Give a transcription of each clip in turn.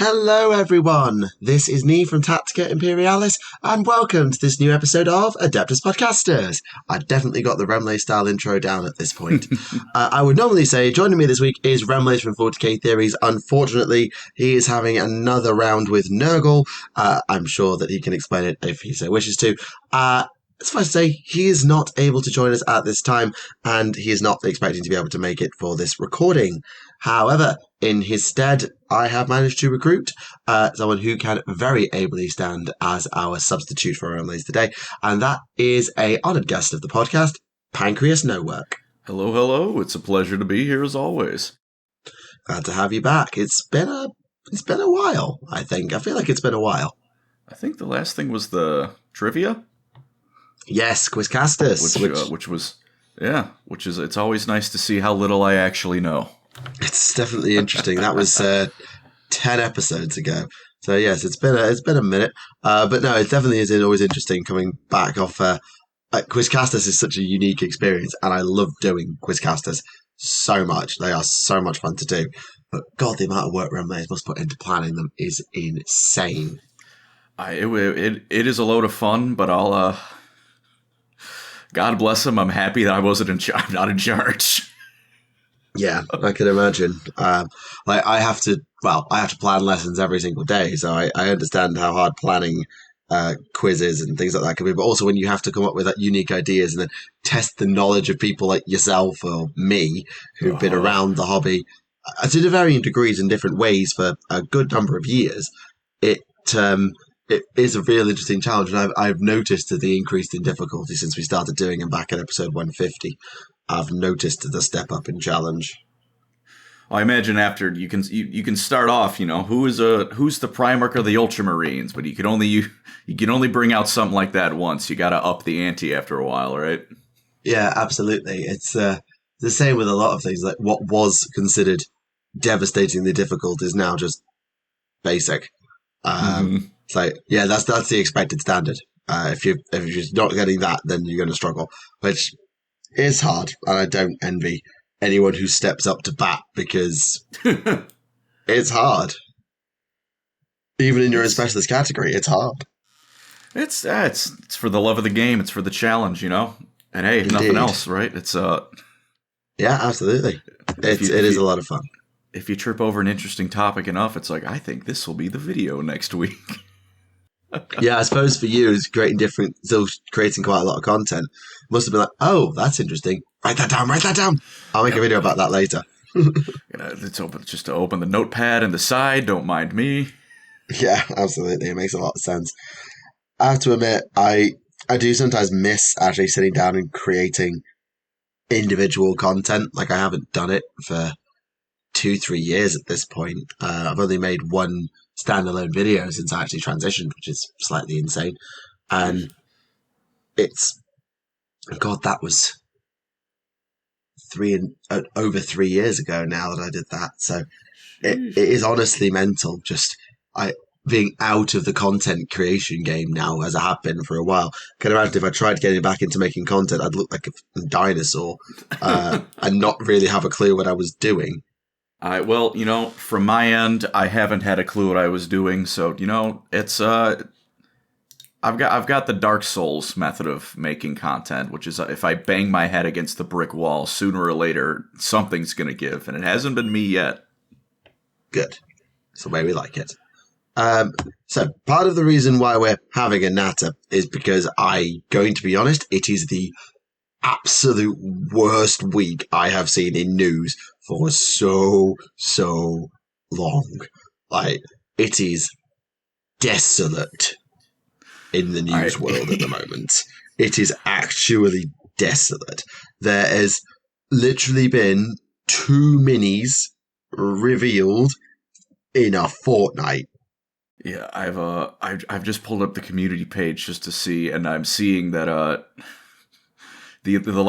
Hello everyone, this is me from Tactica Imperialis, and welcome to this new episode of Adeptus Podcastus. I definitely got the Remlay style intro down at this point. I would normally say joining me this week is Remlay from 40k Theories. Unfortunately, he is having another round with Nurgle. I'm sure that he can explain it if he so wishes to. Suffice to say, he is not able to join us at this time, and he is not expecting to be able to make it for this recording. However, in his stead, I have managed to recruit someone who can very ably stand as our substitute for Remlays today, and that is a honoured guest of the podcast, PancreasNoWork. Hello, hello. It's a pleasure to be here as always. Glad to have you back. It's been a while, I think. I feel like it's been a while. I think the last thing was the trivia. Yes, Quizcastus. Which is, it's always nice to see how little I actually know. It's definitely interesting. That was 10 episodes ago. So yes, it's been a minute. But no, it definitely is always interesting coming back off. Quizcastus is such a unique experience, and I love doing Quizcastus so much. They are so much fun to do. But God, the amount of work Remlays must put into planning them is insane. It is a load of fun, but I'll God bless him. I'm happy that I'm not in charge. Yeah, I can imagine. I have to plan lessons every single day, so I understand how hard planning quizzes and things like that can be. But also when you have to come up with unique ideas and then test the knowledge of people like yourself or me who've been around the hobby to varying degrees in different ways for a good number of years, it is a real interesting challenge, and I've noticed the increase in difficulty since we started doing them back at episode 150. I've noticed the step up in challenge. I imagine after you can start off, who's the Primarch of the Ultramarines, but you can only bring out something like that once. You got to up the ante after a while, right? Yeah, absolutely. It's the same with a lot of things. Like what was considered devastatingly difficult is now just basic. It's like, yeah, that's the expected standard. If you're not getting that, then you're going to struggle, which is hard, and I don't envy anyone who steps up to bat because it's hard. Even in your own specialist category, it's hard. It's for the love of the game. It's for the challenge, And hey, if nothing else, right? It's yeah, absolutely. It is a lot of fun. If you trip over an interesting topic enough, it's like, I think this will be the video next week. Yeah, I suppose for you, it's still creating quite a lot of content. Must have been like, oh, that's interesting. Write that down. I'll make a video about that later. It's to open the notepad and the side. Don't mind me. Yeah, absolutely. It makes a lot of sense. I have to admit, I do sometimes miss actually sitting down and creating individual content. Like, I haven't done it for 2-3 years at this point. I've only made one standalone video since I actually transitioned, which is slightly insane. And that was over 3 years ago now that I did that. So it is honestly mental. Just being out of the content creation game now, as I have been for a while. I can imagine if I tried getting back into making content, I'd look like a dinosaur and not really have a clue what I was doing. From my end, I haven't had a clue what I was doing, so it's I've got the Dark Souls method of making content, which is if I bang my head against the brick wall, sooner or later something's gonna give, and it hasn't been me yet. Good, it's the way we like it. So part of the reason why we're having a natter is because going to be honest, it is the absolute worst week I have seen in news for so long. Like, it is desolate in the news world at the moment. It is actually desolate. There has literally been 2 minis revealed in a fortnight. Yeah, I've just pulled up the community page just to see, and I'm seeing that the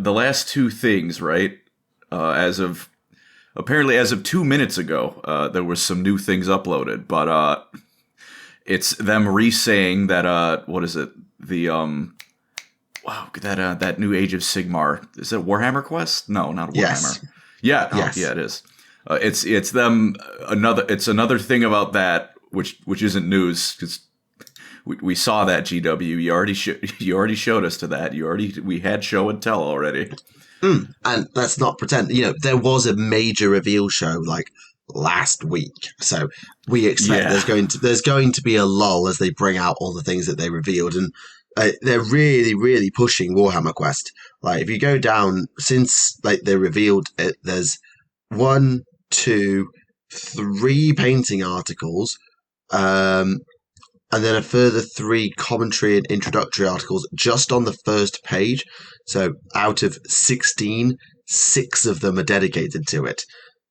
last 2 things, right? As of 2 minutes ago, there was some new things uploaded, but it's them re-saying that what is it? The that new Age of Sigmar, is it Warhammer quest? No, not Warhammer. Yes. Yeah, yes. Yeah, it is. It's them another. It's another thing about that which isn't news because we saw that GW. You already showed us to that. We had show and tell already. And let's not pretend. There was a major reveal show like last week, so we expect there's going to be a lull as they bring out all the things that they revealed, and they're really, really pushing Warhammer Quest. Like if you go down since like they revealed it, there's 1, 2, 3 painting articles, and then a further 3 commentary and introductory articles just on the first page. So out of 16, 6 of them are dedicated to it.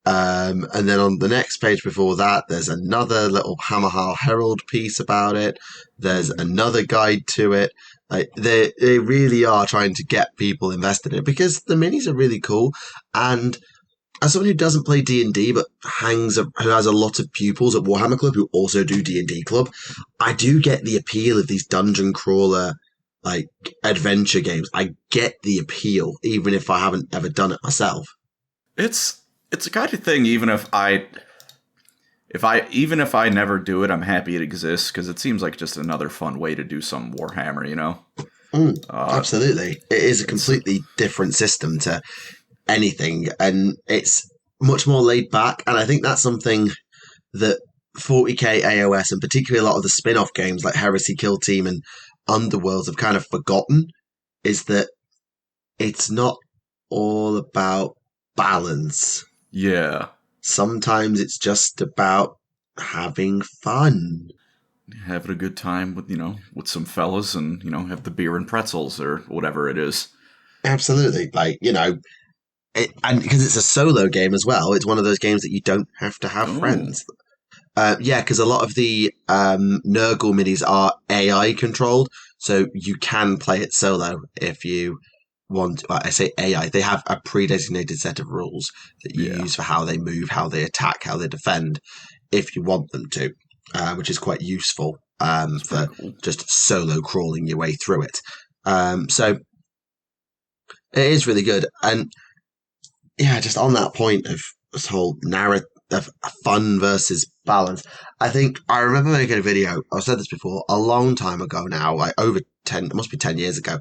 And then on the next page before that, there's another little Hammerhal Herald piece about it. There's another guide to it. Like they really are trying to get people invested in it because the minis are really cool. And as someone who doesn't play D&D but who has a lot of pupils at Warhammer Club who also do D&D Club, I do get the appeal of these dungeon crawler like adventure games. I get the appeal, even if I haven't ever done it myself. It's a kind of thing. Even if I never do it, I'm happy it exists because it seems like just another fun way to do some Warhammer. Absolutely, it is a completely different system to anything, and it's much more laid back. And I think that's something that 40k AOS, and particularly a lot of the spin-off games like Heresy, Kill Team, and Underworlds have kind of forgotten, is that it's not all about balance. Yeah. Sometimes it's just about having fun. Having a good time with some fellas and, have the beer and pretzels or whatever it is. Absolutely. Like, and because it's a solo game as well, it's one of those games that you don't have to have friends. Because a lot of the Nurgle minis are AI controlled, so you can play it solo if you want. Well, I say AI; they have a pre-designated set of rules that you use for how they move, how they attack, how they defend, if you want them to, which is quite useful for just solo crawling your way through it. So it is really good, and just on that point of this whole narrative of fun versus balance, I think I remember making a video, I've said this before, a long time ago now, like it must be 10 years ago,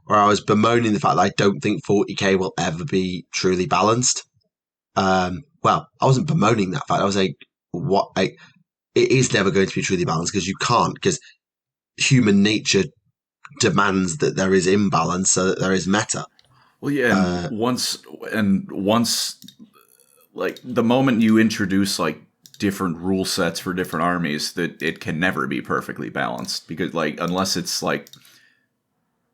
where I was bemoaning the fact that I don't think 40k will ever be truly balanced. Well, I wasn't bemoaning that fact, I was like, it is never going to be truly balanced because you can't, because human nature demands that there is imbalance so that there is meta. Well, yeah, and once, like, the moment you introduce, like, different rule sets for different armies, that it can never be perfectly balanced. Because, like, unless it's, like,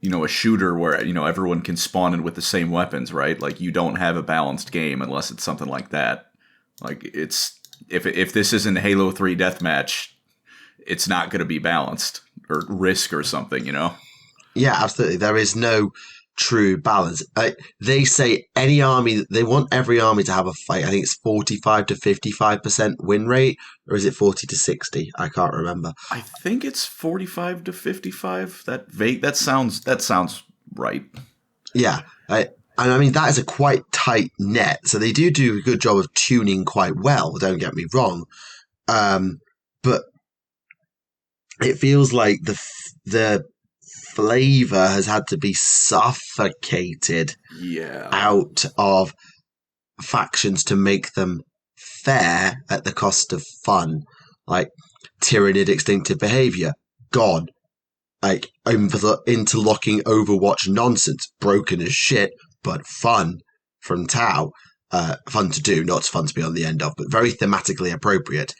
a shooter where, everyone can spawn in with the same weapons, right? Like, you don't have a balanced game unless it's something like that. Like, if this isn't Halo 3 Deathmatch, it's not going to be balanced. Or Risk or something, Yeah, absolutely. There is no true balance. They say they want every army to have a fight. I think it's 45 to 55% win rate, or is it 40 to 60? I can't remember. I think it's 45 to 55. That sounds right. Yeah, and I mean that is a quite tight net. So they do a good job of tuning quite well. Don't get me wrong, but it feels like the flavor has had to be suffocated out of factions to make them fair at the cost of fun. Like Tyrannid Extinctive Behavior, gone. Like interlocking Overwatch nonsense, broken as shit, but fun from Tau. Fun to do, not fun to be on the end of, but very thematically appropriate.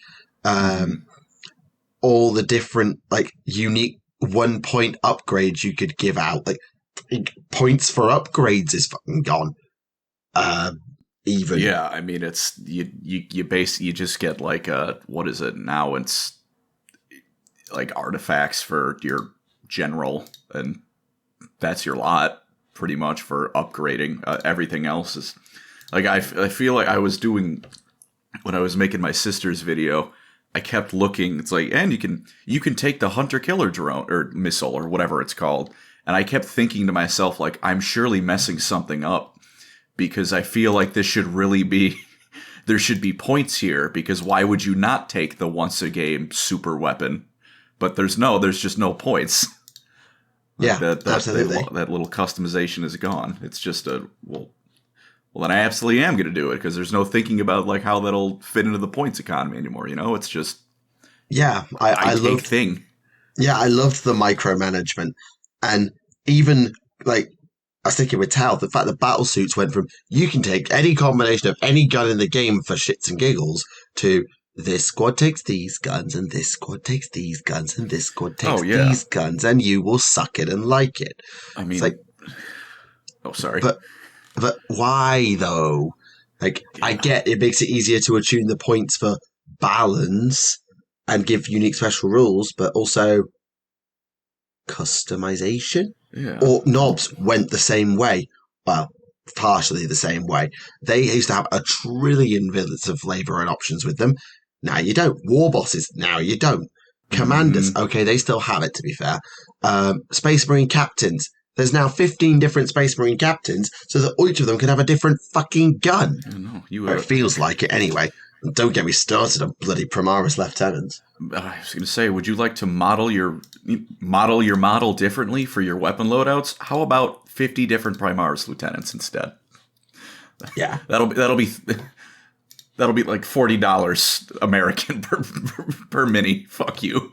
All the different, like, unique 1-point upgrades you could give out, like points for upgrades is fucking gone. Even I mean, it's you basically just get like what is it now? It's like artifacts for your general, and that's your lot pretty much for upgrading. Everything else is like I feel like I was doing when I was making my sister's video. I kept looking. It's like, and you can take the hunter killer drone or missile or whatever it's called. And I kept thinking to myself, like, I'm surely messing something up because I feel like this should really be there should be points here, because why would you not take the once a game super weapon? But there's just no points. Like absolutely. That little customization is gone. It's just well, then I absolutely am going to do it, because there's no thinking about like how that'll fit into the points economy anymore. It's just I love thing. Yeah, I loved the micromanagement, and even like I was thinking with Tal, the fact that battle suits went from you can take any combination of any gun in the game for shits and giggles to this squad takes these guns and this squad takes these guns and this squad takes these guns, and you will suck it and like it. I mean, it's like, sorry, but why though? Like, I get it makes it easier to attune the points for balance and give unique special rules, but also customization. Yeah. Or knobs went the same way. Well, partially the same way. They used to have a trillion bits of flavor and options with them. Now you don't. War bosses, now you don't. Commanders, okay, they still have it, to be fair. Space Marine captains. There's now 15 different Space Marine captains, so that each of them can have a different fucking gun. I know. Or it feels like it anyway. And don't get me started on bloody Primaris lieutenants. I was going to say, would you like to model your model differently for your weapon loadouts? How about 50 different Primaris lieutenants instead? Yeah, that'll be like $40 American per mini. Fuck you.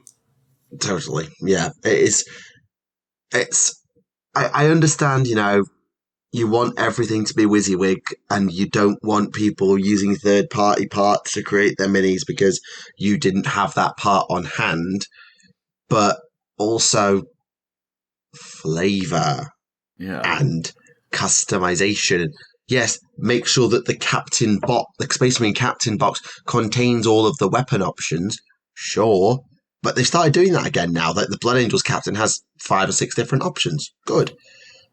Totally. Yeah, it's. I understand. You want everything to be WYSIWYG, and you don't want people using third-party parts to create their minis because you didn't have that part on hand. But also flavor and customization. Yes, make sure that the Space Marine Captain box contains all of the weapon options. Sure, but they started doing that again now. That the Blood Angels Captain has 5 or 6 different options. Good,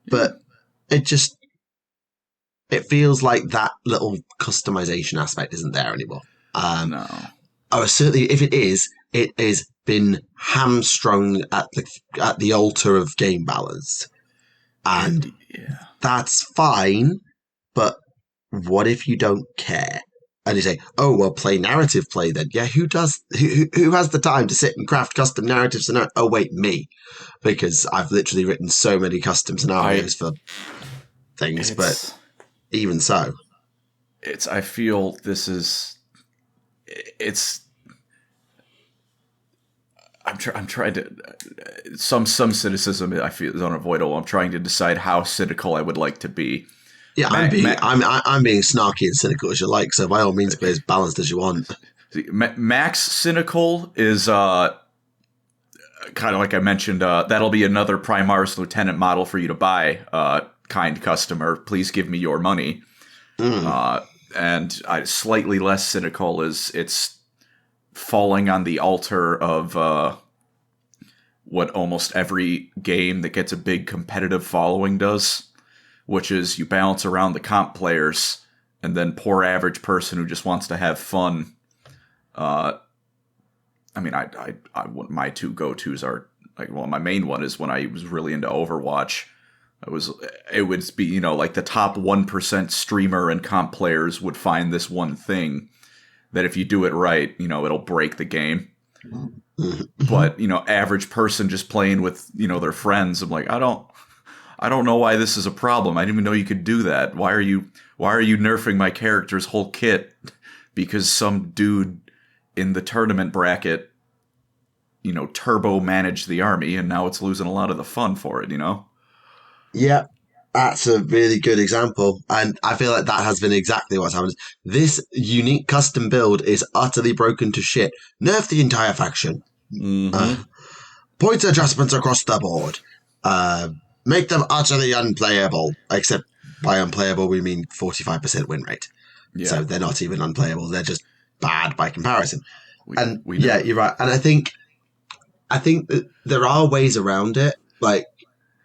but it feels like that little customization aspect isn't there anymore. No. Oh, certainly, if it is been hamstrung at the altar of game balance, and that's fine. But what if you don't care? And you say, "Oh, well, play narrative play then." Yeah, who does? Who has the time to sit and craft custom narratives? And oh, wait, me, because I've literally written so many custom scenarios for things. But even so, I feel this is. I'm trying to. Some cynicism I feel is unavoidable. I'm trying to decide how cynical I would like to be. Yeah, I'm being snarky and cynical as you like, so by all means be as balanced as you want. Max cynical is kind of like I mentioned, that'll be another Primaris Lieutenant model for you to buy, kind customer. Please give me your money. And slightly less cynical is it's falling on the altar of what almost every game that gets a big competitive following does, which is you balance around the comp players, and then poor average person who just wants to have fun. I mean, my two go-tos are my main one is when I was really into Overwatch. It would be like the top 1% streamer and comp players would find this one thing that if you do it right, it'll break the game. But average person just playing with their friends, I'm like, I don't know why this is a problem. I didn't even know you could do that. Why are you nerfing my character's whole kit because some dude in the tournament bracket, turbo managed the army and now it's losing a lot of the fun for it, Yeah, that's a really good example. And I feel like that has been exactly what's happened. This unique custom build is utterly broken to shit. Nerf the entire faction. Points adjustments across the board. Make them utterly unplayable. Except by unplayable, we mean 45% win rate. Yeah. So they're not even unplayable. They're just bad by comparison. Yeah, you're right. And I think that there are ways around it. Like,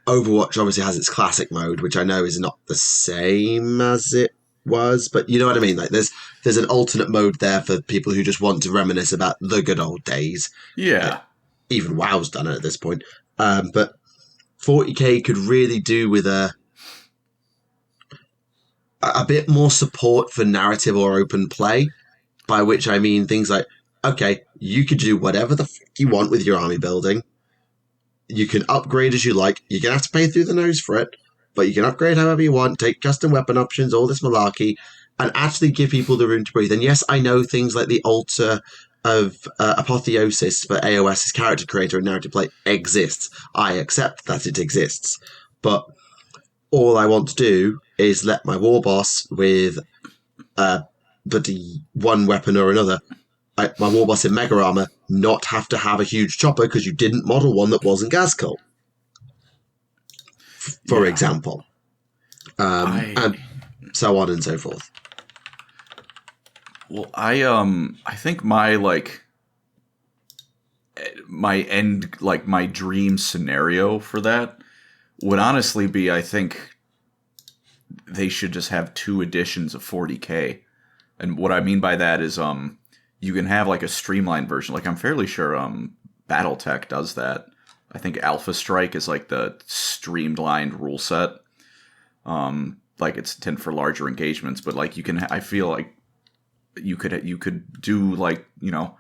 Overwatch obviously has its classic mode, which I know is not the same as it was, but you know what I mean? Like, there's an alternate mode there for people who just want to reminisce about the good old days. Yeah. Even WoW's done it at this point. But 40k could really do with a a bit more support for narrative or open play, by which I mean things like, okay, you could do whatever the fuck you want with your army building. You can upgrade as you like. You're going to have to pay through the nose for it, but you can upgrade however you want, take custom weapon options, all this malarkey, and actually give people the room to breathe. And yes, I know things like the altar of Apotheosis for AOS's character creator and narrative play exists. I accept that it exists. But all I want to do is let my war boss with one weapon or another, my war boss in Mega Armor, not have to have a huge chopper because you didn't model one that wasn't Gazcult, for example. And so on and so forth. Well, I think my my dream scenario for that would honestly be, I think they should just have 2 editions of 40K. And what I mean by that is you can have like a streamlined version. Like I'm fairly sure BattleTech does that. I think Alpha Strike is like the streamlined rule set. Like it's intended for larger engagements, but like you can I feel like you could do like, you know,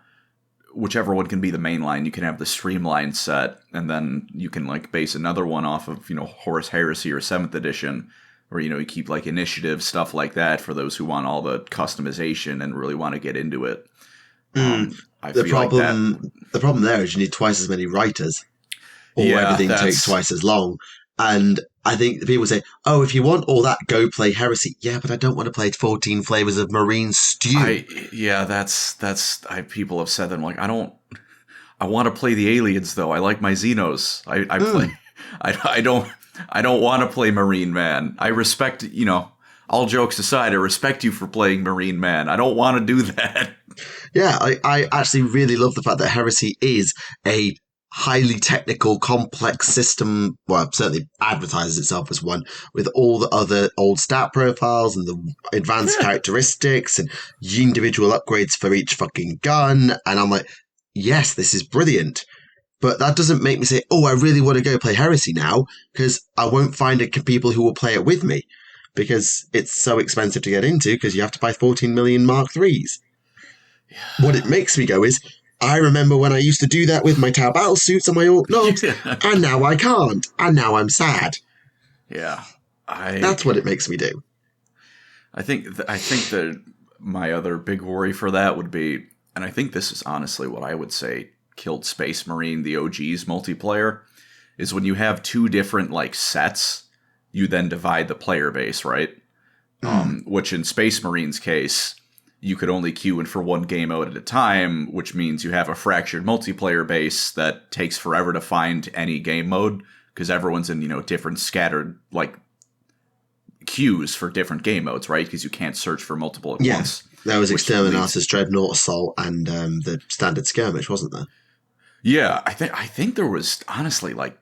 whichever one can be the main line. You can have the streamlined set, and then you can like base another one off of, you know, Horus Heresy or 7th edition, or, you know, you keep like initiative stuff like that for those who want all the customization and really want to get into it. The problem there is you need twice as many writers, or everything takes twice as long. And I think people say, "Oh, if you want all that, go play Heresy." Yeah, but I don't want to play 14 flavors of Marine stew. People have said that. I'm like, I want to play the aliens though. I like my Xenos. I don't want to play Marine Man. I respect, you know, all jokes aside, I respect you for playing Marine Man. I don't want to do that. Yeah, I actually really love the fact that Heresy is a highly technical, complex system. Well, it certainly advertises itself as one, with all the other old stat profiles and the advanced characteristics and individual upgrades for each fucking gun. And I'm like, yes, this is brilliant. But that doesn't make me say, oh, I really want to go play Heresy now, because I won't find people who will play it with me, because it's so expensive to get into, because you have to buy 14 million Mark IIIs. Yeah. What it makes me go is, I remember when I used to do that with my Tau battle suits and my Orc Knobs, and now I can't, and now I'm sad. Yeah. That's what it makes me do. I think that my other big worry for that would be, and I think this is honestly what I would say killed Space Marine, the OG's multiplayer, is when you have 2 different like sets, you then divide the player base, right? Which in Space Marine's case, you could only queue in for 1 game mode at a time, which means you have a fractured multiplayer base that takes forever to find any game mode, because everyone's in, you know, different scattered like queues for different game modes, right? Because you can't search for multiple at once. There was Exterminatus, Dreadnought, Assault, and the standard skirmish, wasn't there? Yeah, I think there was honestly like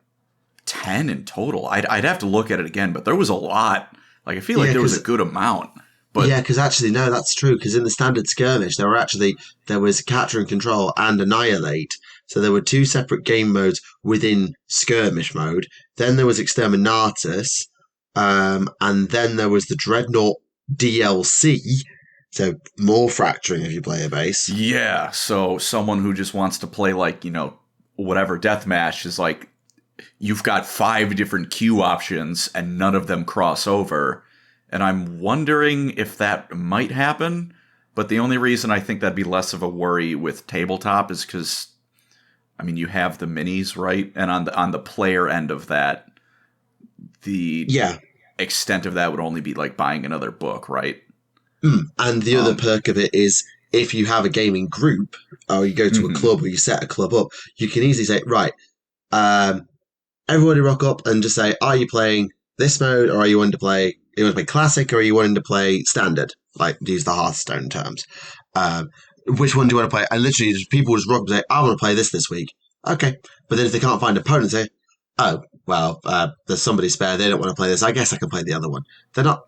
10 in total. I'd have to look at it again, but there was a lot. Like I feel like there was a good amount. But yeah, because actually, no, that's true. Because in the standard skirmish, there was Capture and Control and Annihilate. So there were 2 separate game modes within skirmish mode. Then there was Exterminatus, and then there was the Dreadnought DLC. So more fracturing of your player base. Yeah, so someone who just wants to play like, you know, whatever deathmatch is like, you've got 5 different queue options and none of them cross over. And I'm wondering if that might happen. But the only reason I think that'd be less of a worry with tabletop is because, I mean, you have the minis, right? And on the player end of that, the extent of that would only be like buying another book, right? And the other perk of it is, if you have a gaming group, or you go to a club, or you set a club up, you can easily say, right, everybody rock up and just say, are you playing this mode, or are you wanting to play classic, or are you wanting to play standard? Like, use the Hearthstone terms. Which one do you want to play? And literally, people just rock up and say, I want to play this week. Okay. But then if they can't find opponents, they say, oh, well, there's somebody spare, they don't want to play this, I guess I can play the other one. They're not...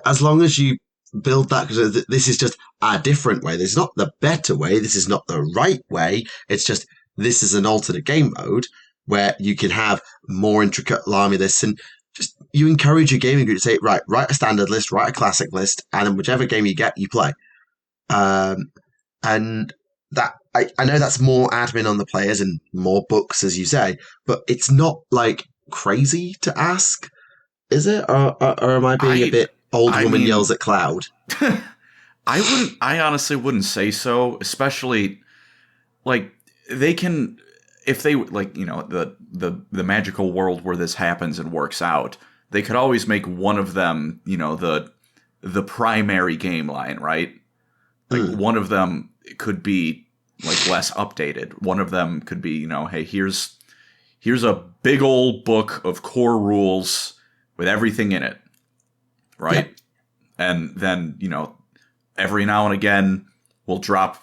as long as you build that, because this is just a different way. This is not the better way. This is not the right way. It's just, this is an alternate game mode where you can have more intricate army lists. And just you encourage your gaming group to say, right, write a standard list, write a classic list, and then whichever game you get, you play. And that I know that's more admin on the players and more books, as you say, but it's not like crazy to ask, is it? Or am I being a bit old woman yells at cloud? I honestly wouldn't say so, especially like they can, if they like, the magical world where this happens and works out, they could always make one of them, the primary game line, right? Like one of them could be like less updated. One of them could be, hey, here's a big old book of core rules with everything in it, right? Yep. And then, every now and again we'll drop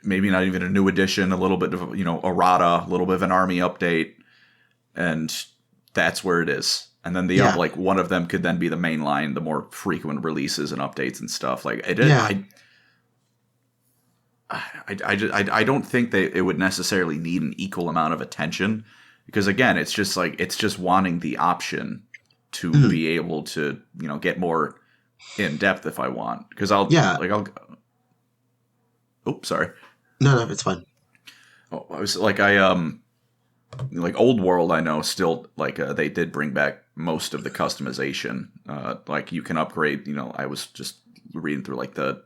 maybe not even a new edition, a little bit of, errata, a little bit of an army update, and that's where it is. And then like one of them could then be the main line, the more frequent releases and updates and stuff. Like it is. Yeah. I don't think that it would necessarily need an equal amount of attention, because again, it's just wanting the option to be able to, get more in depth if I want. Because oops, sorry. No, it's fine. Oh, I was like, like Old World, I know still like they did bring back most of the customization. Like you can upgrade, I was just reading through like the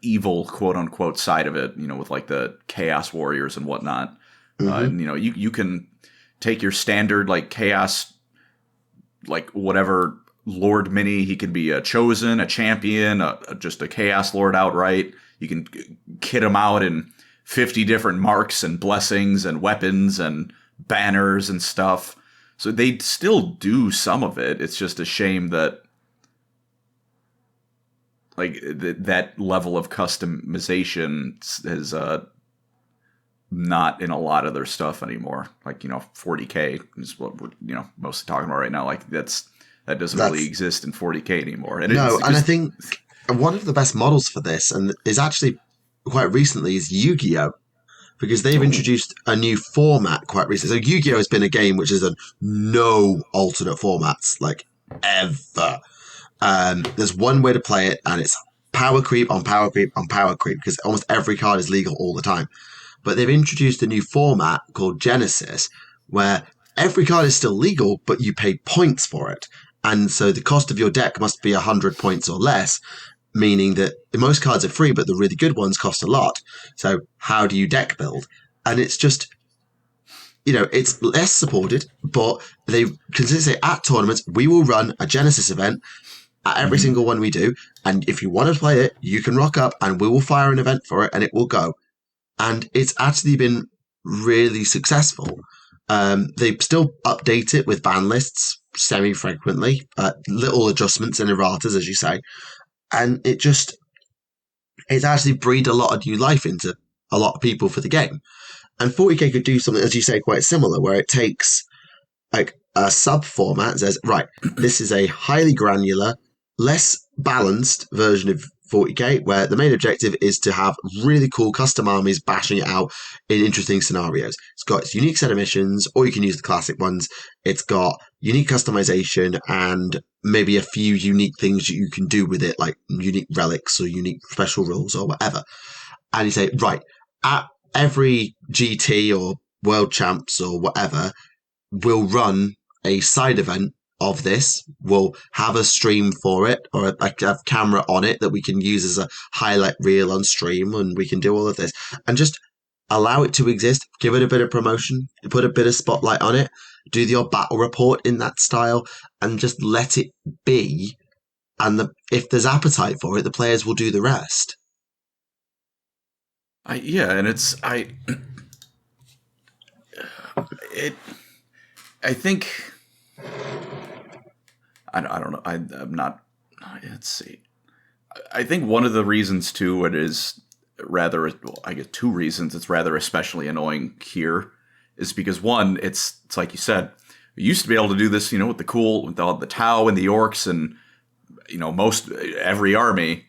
evil quote unquote side of it, with like the chaos warriors and whatnot. And you can take your standard like chaos, like whatever Lord mini. He can be a chosen, a champion, just a chaos lord outright. You can kit him out in 50 different marks and blessings and weapons and banners and stuff. So they still do some of it. It's just a shame that like that level of customization is not in a lot of their stuff anymore. Like, 40K is what we're, mostly talking about right now. Like that doesn't really exist in 40K anymore. And I think one of the best models for this, and is actually quite recently, is Yu-Gi-Oh! Because they've introduced a new format quite recently. So Yu-Gi-Oh! Has been a game which has done no alternate formats, like, ever. There's one way to play it, and it's power creep on power creep on power creep, because almost every card is legal all the time. But they've introduced a new format called Genesis, where every card is still legal, but you pay points for it. And so the cost of your deck must be 100 points or less, meaning that most cards are free, but the really good ones cost a lot. So how do you deck build? And it's just, it's less supported, but they consistently say at tournaments, we will run a Genesis event at every single one we do. And if you want to play it, you can rock up and we will fire an event for it and it will go. And it's actually been really successful. They still update it with ban lists semi-frequently, little adjustments and erratas, as you say. And it's actually breathed a lot of new life into a lot of people for the game. And 40K could do something, as you say, quite similar, where it takes like a sub-format and says, right, this is a highly granular, less balanced version of 40K, where the main objective is to have really cool custom armies bashing it out in interesting scenarios. It's got its unique set of missions, or you can use the classic ones. It's got unique customization and maybe a few unique things you can do with it, like unique relics or unique special rules or whatever. And you say, right, at every GT or World Champs or whatever, we'll run a side event of this. We'll have a stream for it, or a camera on it that we can use as a highlight reel on stream, and we can do all of this and just allow it to exist, give it a bit of promotion, put a bit of spotlight on it, do your battle report in that style, and just let it be. And if there's appetite for it, the players will do the rest. I think I don't know. I'm not. Let's see. I think one of the reasons too, it is rather. Well, I guess two reasons. It's rather especially annoying here, is because one, it's like you said, we used to be able to do this, with the Tau and the Orcs and most every army.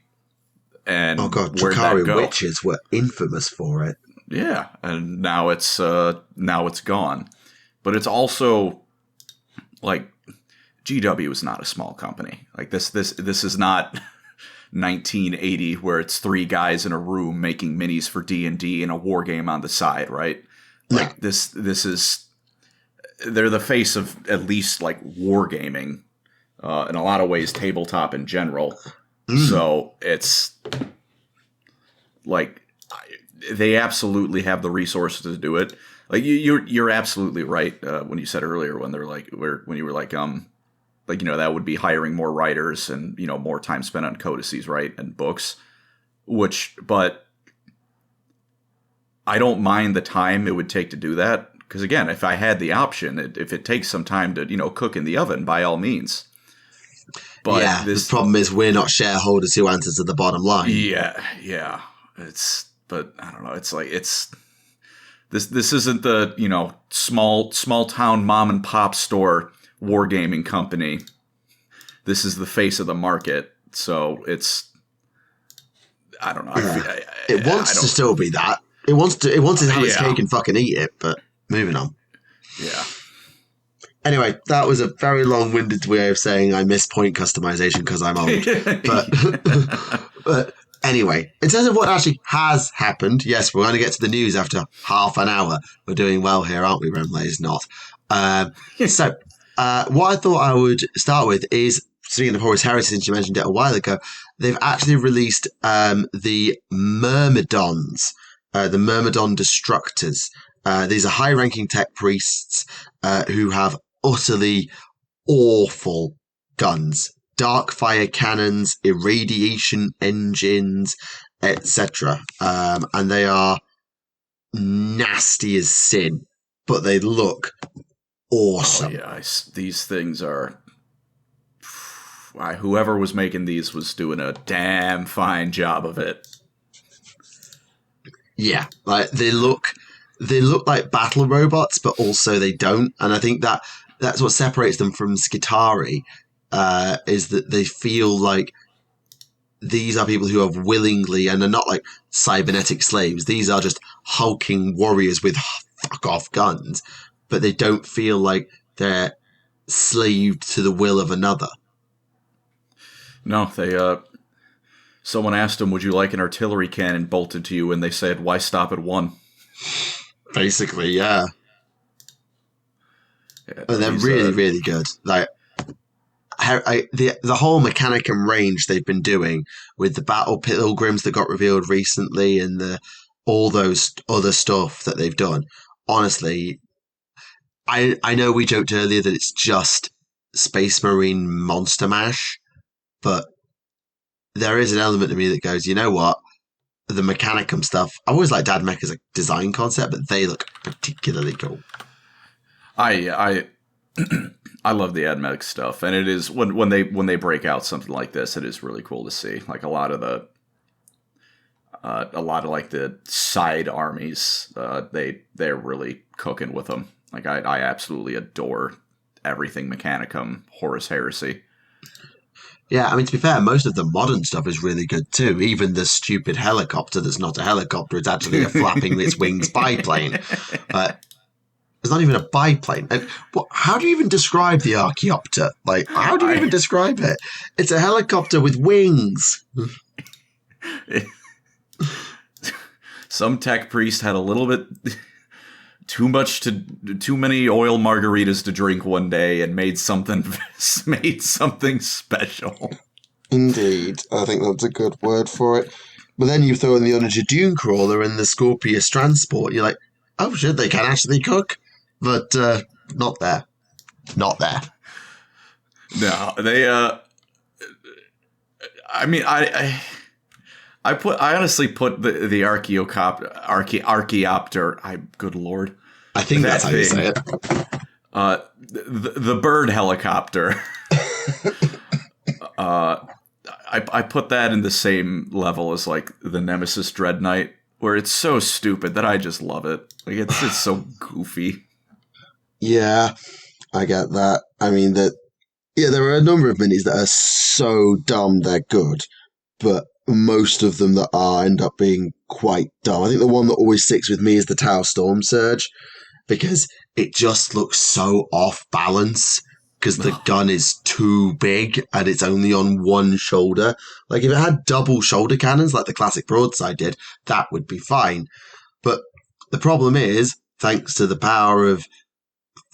And oh god, Drakari witches were infamous for it. Yeah, and now it's gone. But it's also like GW is not a small company. Like this is not 1980 where it's 3 guys in a room making minis for D&D and a war game on the side, right? Like this is, they're the face of at least like wargaming, in a lot of ways, tabletop in general. So it's like they absolutely have the resources to do it. Like you're absolutely right when you said earlier when they're like when you were like that would be hiring more writers and more time spent on codices, right, and books. But I don't mind the time it would take to do that because again, if I had the option, if it takes some time to cook in the oven, by all means. But the problem is we're not shareholders who answers to the bottom line. Yeah. But I don't know. It's like this isn't the small town mom and pop store wargaming company. This is the face of the market. So it's I don't know. It wants to still be that. It wants to have its cake and fucking eat it. But moving on. Yeah. Anyway, that was a very long-winded way of saying I miss point customization because I'm old. But anyway, in terms of what actually has happened, yes, we're going to get to the news after half an hour. We're doing well here, aren't we, Remlay's not? So what I thought I would start with is, speaking of Horus Heresy, since you mentioned it a while ago, they've actually released the Myrmidons, the Myrmidon Destructors. These are high-ranking tech priests who have utterly awful guns. Dark fire cannons, irradiation engines, etc. And they are nasty as sin, but they look awesome. Oh, yeah, these things are... Whoever was making these was doing a damn fine job of it. Yeah, like they look like battle robots, but also they don't. And I think that's what separates them from Skitarii, is that they feel like these are people who have willingly, and are not like cybernetic slaves. These are just hulking warriors with fuck-off guns, but they don't feel like they're slaved to the will of another. No, they... Someone asked them, would you like an artillery cannon bolted to you? And they said, why stop at 1? Basically, yeah. And they're really, really good. Like, the whole mechanic and range they've been doing with the battle pilgrims that got revealed recently and all those other stuff that they've done. Honestly, I know we joked earlier that it's just Space Marine monster mash, but there is an element of me that goes, you know what? The Mechanicum stuff, I always like Dad Mech as a design concept, but they look particularly cool. I love the AdMech stuff, and it is when they break out something like this, it is really cool to see. Like a lot of like the side armies, they're really cooking with them. Like I absolutely adore everything Mechanicum, Horus Heresy. Yeah, I mean, to be fair, most of the modern stuff is really good too. Even the stupid helicopter that's not a helicopter, it's actually a flapping its wings biplane. It's not even a biplane. How do you even describe the Archaeopter? Like, how do you even describe it? It's a helicopter with wings. Some tech priest had a little bit too many oil margaritas to drink one day and made something special. Indeed. I think that's a good word for it. But then you throw in the Onager Dune Crawler and the Scorpius Transport, you're like, oh shit, they can actually cook. But not there. Not there. No, they I mean I honestly put the Archaeopter, good lord. I think that's how you say it. The bird helicopter. I put that in the same level as like the Nemesis Dread Knight, where it's so stupid that I just love it. Like it's so goofy. Yeah, I get that. I mean there are a number of minis that are so dumb they're good, but most of them that end up being quite dumb. I think the one that always sticks with me is the Tau Storm Surge, because it just looks so off balance, because the gun is too big and it's only on one shoulder. Like, if it had double shoulder cannons like the classic broadside did, that would be fine. But the problem is, thanks to the power of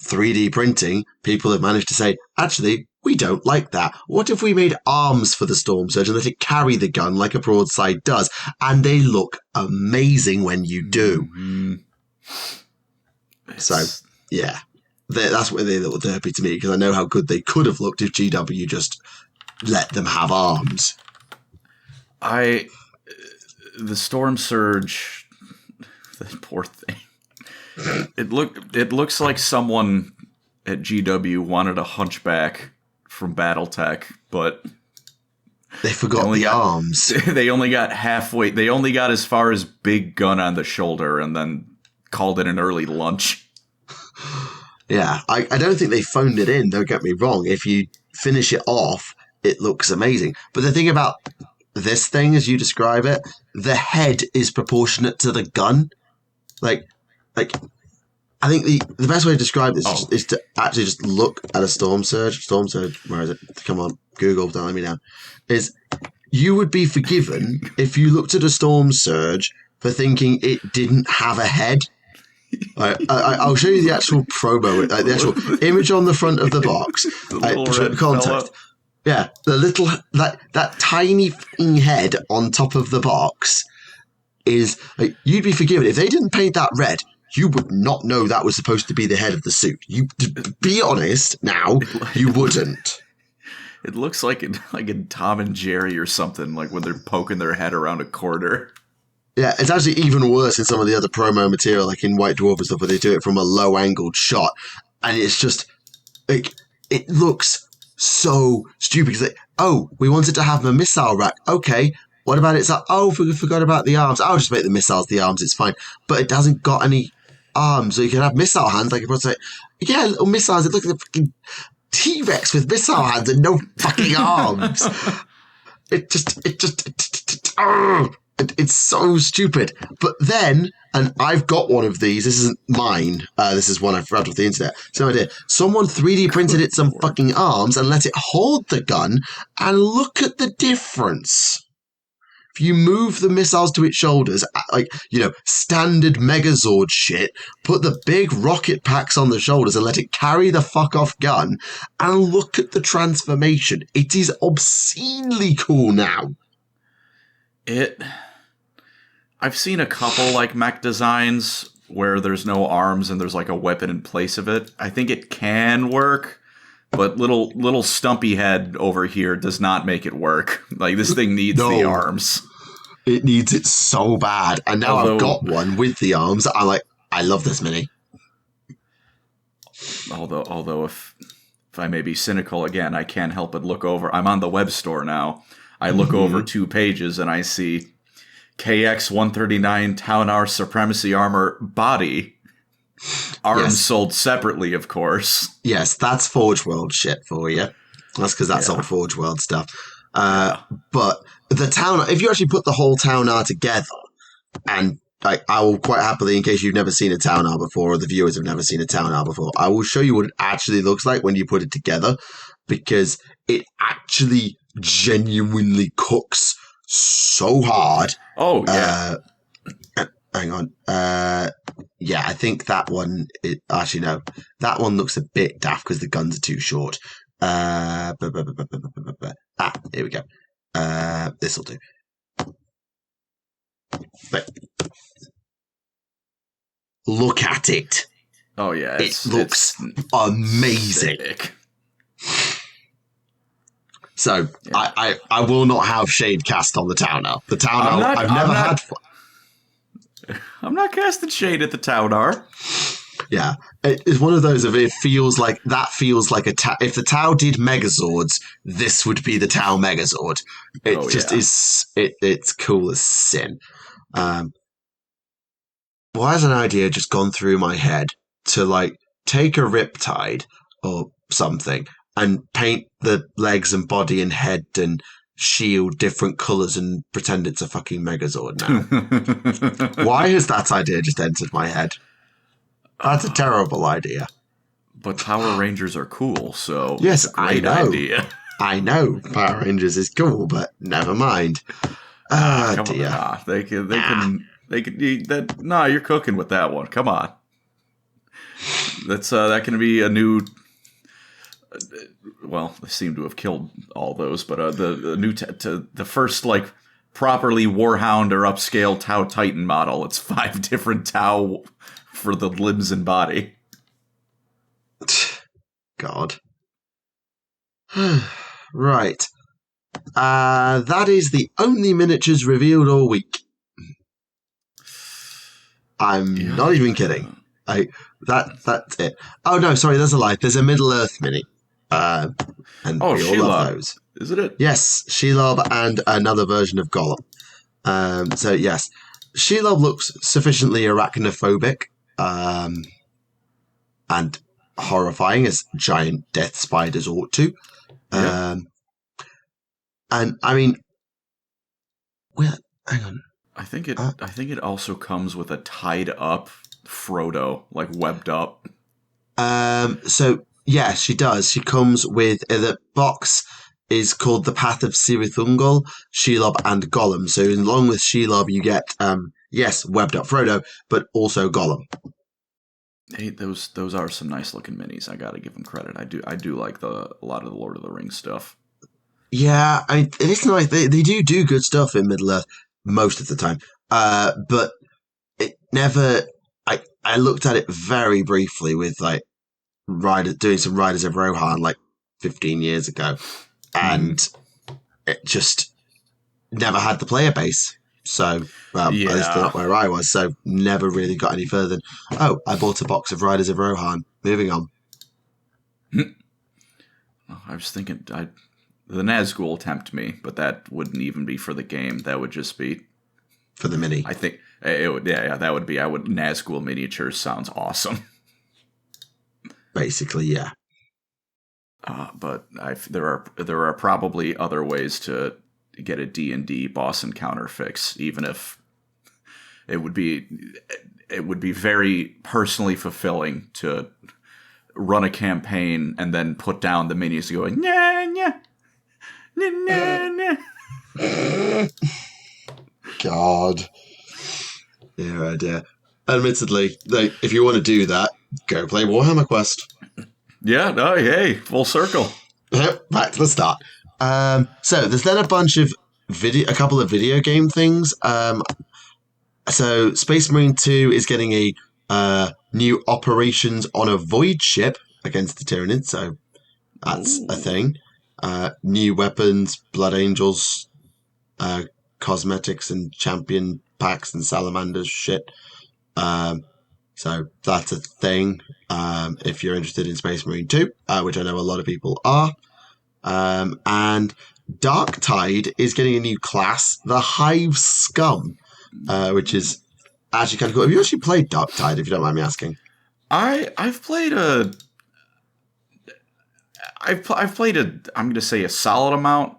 3D printing, people have managed to say, actually, we don't like that. What if we made arms for the Storm Surge and let it carry the gun like a broadside does? And they look amazing when you do. Mm-hmm. So, yeah. That's where they look derpy to me, because I know how good they could have looked if GW just let them have arms. The Storm Surge, that poor thing. It looks like someone at GW wanted a hunchback from BattleTech, but they forgot the arms. They only got halfway. They only got as far as big gun on the shoulder, and then called it an early lunch. Yeah, I don't think they phoned it in, don't get me wrong. If you finish it off, it looks amazing. But the thing about this thing, as you describe it, the head is proportionate to the gun. Like I think the best way to describe this is to actually just look at a Storm Surge. Storm Surge, where is it? Come on, Google, don't let me down. You would be forgiven if you looked at a Storm Surge for thinking it didn't have a head. I'll show you the actual promo, the actual image on the front of the box. Context. Yeah, the little that tiny head on top of the box is you'd be forgiven if they didn't paint that red. You would not know that was supposed to be the head of the suit. You be honest now, you wouldn't. It looks like in Tom and Jerry or something, like when they're poking their head around a corner. Yeah, it's actually even worse in some of the other promo material, like in White Dwarf and stuff, where they do it from a low-angled shot. And it's just, like, it looks so stupid. It's like, oh, we wanted to have a missile rack. Okay, what about it? It's like, oh, we forgot about the arms. I'll just make the missiles the arms, it's fine. But it hasn't got any arms, so you can have missile hands. Like, you say, yeah, little missiles. It looks like a fucking T-Rex with missile hands and no fucking arms. It's so stupid. But then, and I've got one of these. This isn't mine. This is one I've read off the internet. So I did. Someone 3D printed it some fucking arms and let it hold the gun, and look at the difference. If you move the missiles to its shoulders, like, standard Megazord shit, put the big rocket packs on the shoulders and let it carry the fuck off gun, and look at the transformation. It is obscenely cool now. I've seen a couple like mech designs where there's no arms and there's like a weapon in place of it. I think it can work, but little stumpy head over here does not make it work. Like, this thing needs the arms. It needs it so bad. And now I've got one with the arms. I love this mini. Although if I may be cynical again, I can't help but look over. I'm on the web store now. I look over 2 pages and I see KX-139 Town Hour Supremacy Armor body. Arms sold separately, of course. Yes, that's Forge World shit for you. That's because that's all Forge World stuff. But the Town, if you actually put the whole Town Hour together, and I will quite happily, in case you've never seen a Town Hour before, or the viewers have never seen a Town Hour before, I will show you what it actually looks like when you put it together, because it actually genuinely cooks so hard. Oh, yeah. Hang on. Yeah, I think that one... Actually, no. That one looks a bit daft because the guns are too short. Here we go. This'll do. But look at it. Oh, yeah. It looks amazing. Sick. So, yeah. I will not have Shade cast on the Town Hour. The Town Hour, I've never had... I'm not casting shade at the Town Hour. Yeah. It's one of those of it feels like... That feels like a... If the Tau did Megazords, this would be the Tau Megazord. It is... It's cool as sin. Why has an idea just gone through my head to, like, take a Riptide or something and paint the legs and body and head and shield different colours and pretend it's a fucking Megazord now? Why has that idea just entered my head? That's a terrible idea. But Power Rangers are cool, so Yes, it's a great I know. idea. I know Power Rangers is cool, but never mind. Come Dear. on, they can that. Nah, you're cooking with that one. Come on, that can be a new. Well, they seem to have killed all those, but the new the first like properly Warhound or upscale Tau Titan model. It's 5 different Tau for the limbs and body. God. Right. That is the only miniatures revealed all week. I'm not even kidding. That's it. Oh no, sorry, there's a lie. There's a Middle Earth mini. And we all love those. Isn't it? Yes, Shelob and another version of Gollum. So yes, Shelob looks sufficiently arachnophobic and horrifying, as giant death spiders ought to. Yeah. And I mean, well, hang on. I think it also comes with a tied up Frodo, like webbed up. So yeah, she does. She comes with the box is called the Path of Cirithungol, Shelob, and Gollum. So along with Shelob, you get yes, webbed up Frodo, but also Gollum. Hey, those are some nice looking minis. I gotta give them credit. I do like a lot of the Lord of the Rings stuff. Yeah, I mean, it's nice. They do good stuff in Middle Earth most of the time. But it never. I looked at it very briefly with like doing some Riders of Rohan like 15 years ago, and it just never had the player base. So at least not where I was. So never really got any further than I bought a box of Riders of Rohan. Moving on. I was thinking the Nazgul will tempt me, but that wouldn't even be for the game. That would just be for the mini. I think it would. Yeah, that would be. Nazgul miniatures sounds awesome. Basically, yeah. But there are probably other ways to get a D&D boss encounter fix, even if it would be very personally fulfilling to run a campaign and then put down the minis going nya nya nya nya. God. Yeah, dear. Admittedly, if you want to do that, go play Warhammer Quest. Yeah, no, hey, full circle. Back to the start. So there's then a couple of video game things. So Space Marine 2 is getting a new operations on a void ship against the Tyranids, so that's a thing. New weapons, Blood Angels, cosmetics and champion packs and salamanders shit. So that's a thing if you're interested in Space Marine 2, which I know a lot of people are. And Darktide is getting a new class, the Hive Scum, which is actually kind of cool. Have you actually played Darktide, if you don't mind me asking? I've played I'm going to say a solid amount.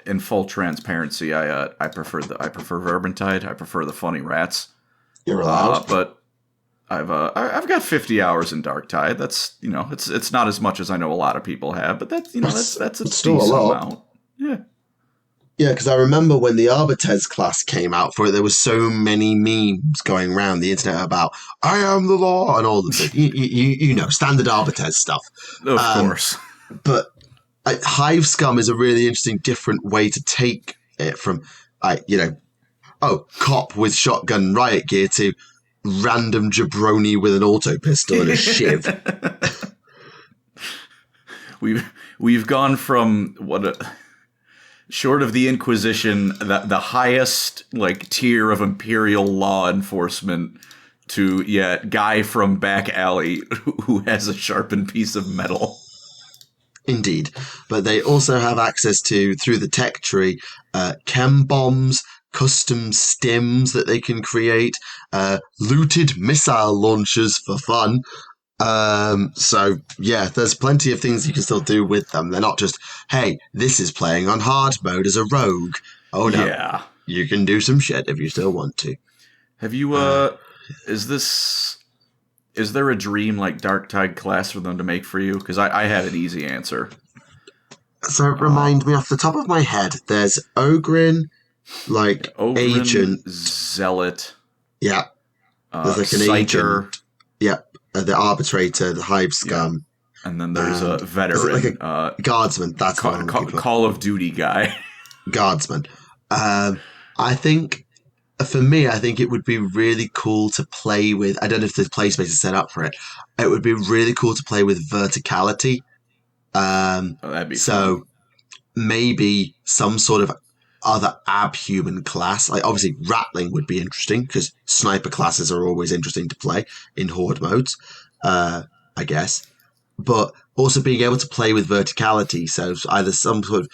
In full transparency, I prefer Vermintide. I prefer the funny rats. You're allowed. But I've got 50 hours in Darktide. That's it's not as much as I know a lot of people have, but that's a decent amount. Yeah. Yeah, because I remember when the Arbites class came out for it, there was so many memes going around the internet about "I am the law" and all the standard Arbites stuff. Of course. But Hive Scum is a really interesting, different way to take it from, cop with shotgun riot gear to random jabroni with an auto pistol and a shiv. We've gone from short of the Inquisition, the highest tier of Imperial law enforcement to guy from back alley who has a sharpened piece of metal. Indeed. But they also have access to, through the tech tree, chem bombs, custom stims that they can create, looted missile launchers for fun. So, yeah, there's plenty of things you can still do with them. They're not just, hey, this is playing on hard mode as a rogue. Oh, no. Yeah. You can do some shit if you still want to. Have you, is this Is there a dream like Darktide class for them to make for you? Because I had an easy answer. So remind me off the top of my head, there's Ogrin, like Ogrin, agent. Zealot. Yeah. There's like an Psyker, agent. Yeah. The arbitrator, the hive scum. Yeah. And then there's a veteran. Like a guardsman. That's the one. Call of Duty guy. Guardsman. I think, for me, I think it would be really cool to play with. I don't know if the play space is set up for it. It would be really cool to play with verticality. That'd be so fun. Maybe some sort of other abhuman class. Like obviously, Ratling would be interesting because sniper classes are always interesting to play in horde modes. I guess, but also being able to play with verticality. So either some sort of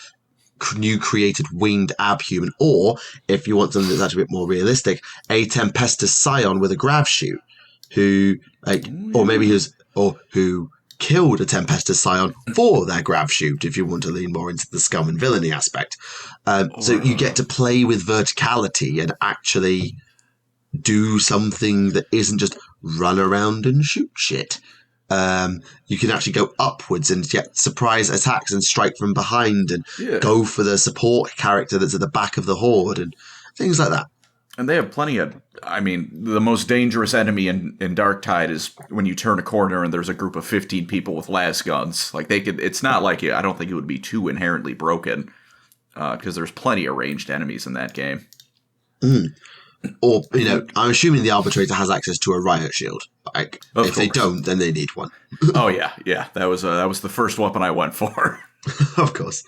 new created winged abhuman, or if you want something that's actually a bit more realistic, a Tempestus Scion with a grav shoot, who or maybe who killed a Tempestus Scion for their grav shoot, if you want to lean more into the scum and villainy aspect. So you get to play with verticality and actually do something that isn't just run around and shoot shit. You can actually go upwards and get surprise attacks and strike from behind and go for the support character that's at the back of the horde and things like that. And they have plenty of, I mean, the most dangerous enemy in Darktide is when you turn a corner and there's a group of 15 people with las guns. Like it's not like I don't think it would be too inherently broken because there's plenty of ranged enemies in that game. Or, I'm assuming the arbitrator has access to a riot shield. Like, if they don't, then they need one. Oh yeah. That was the first weapon I went for. Of course.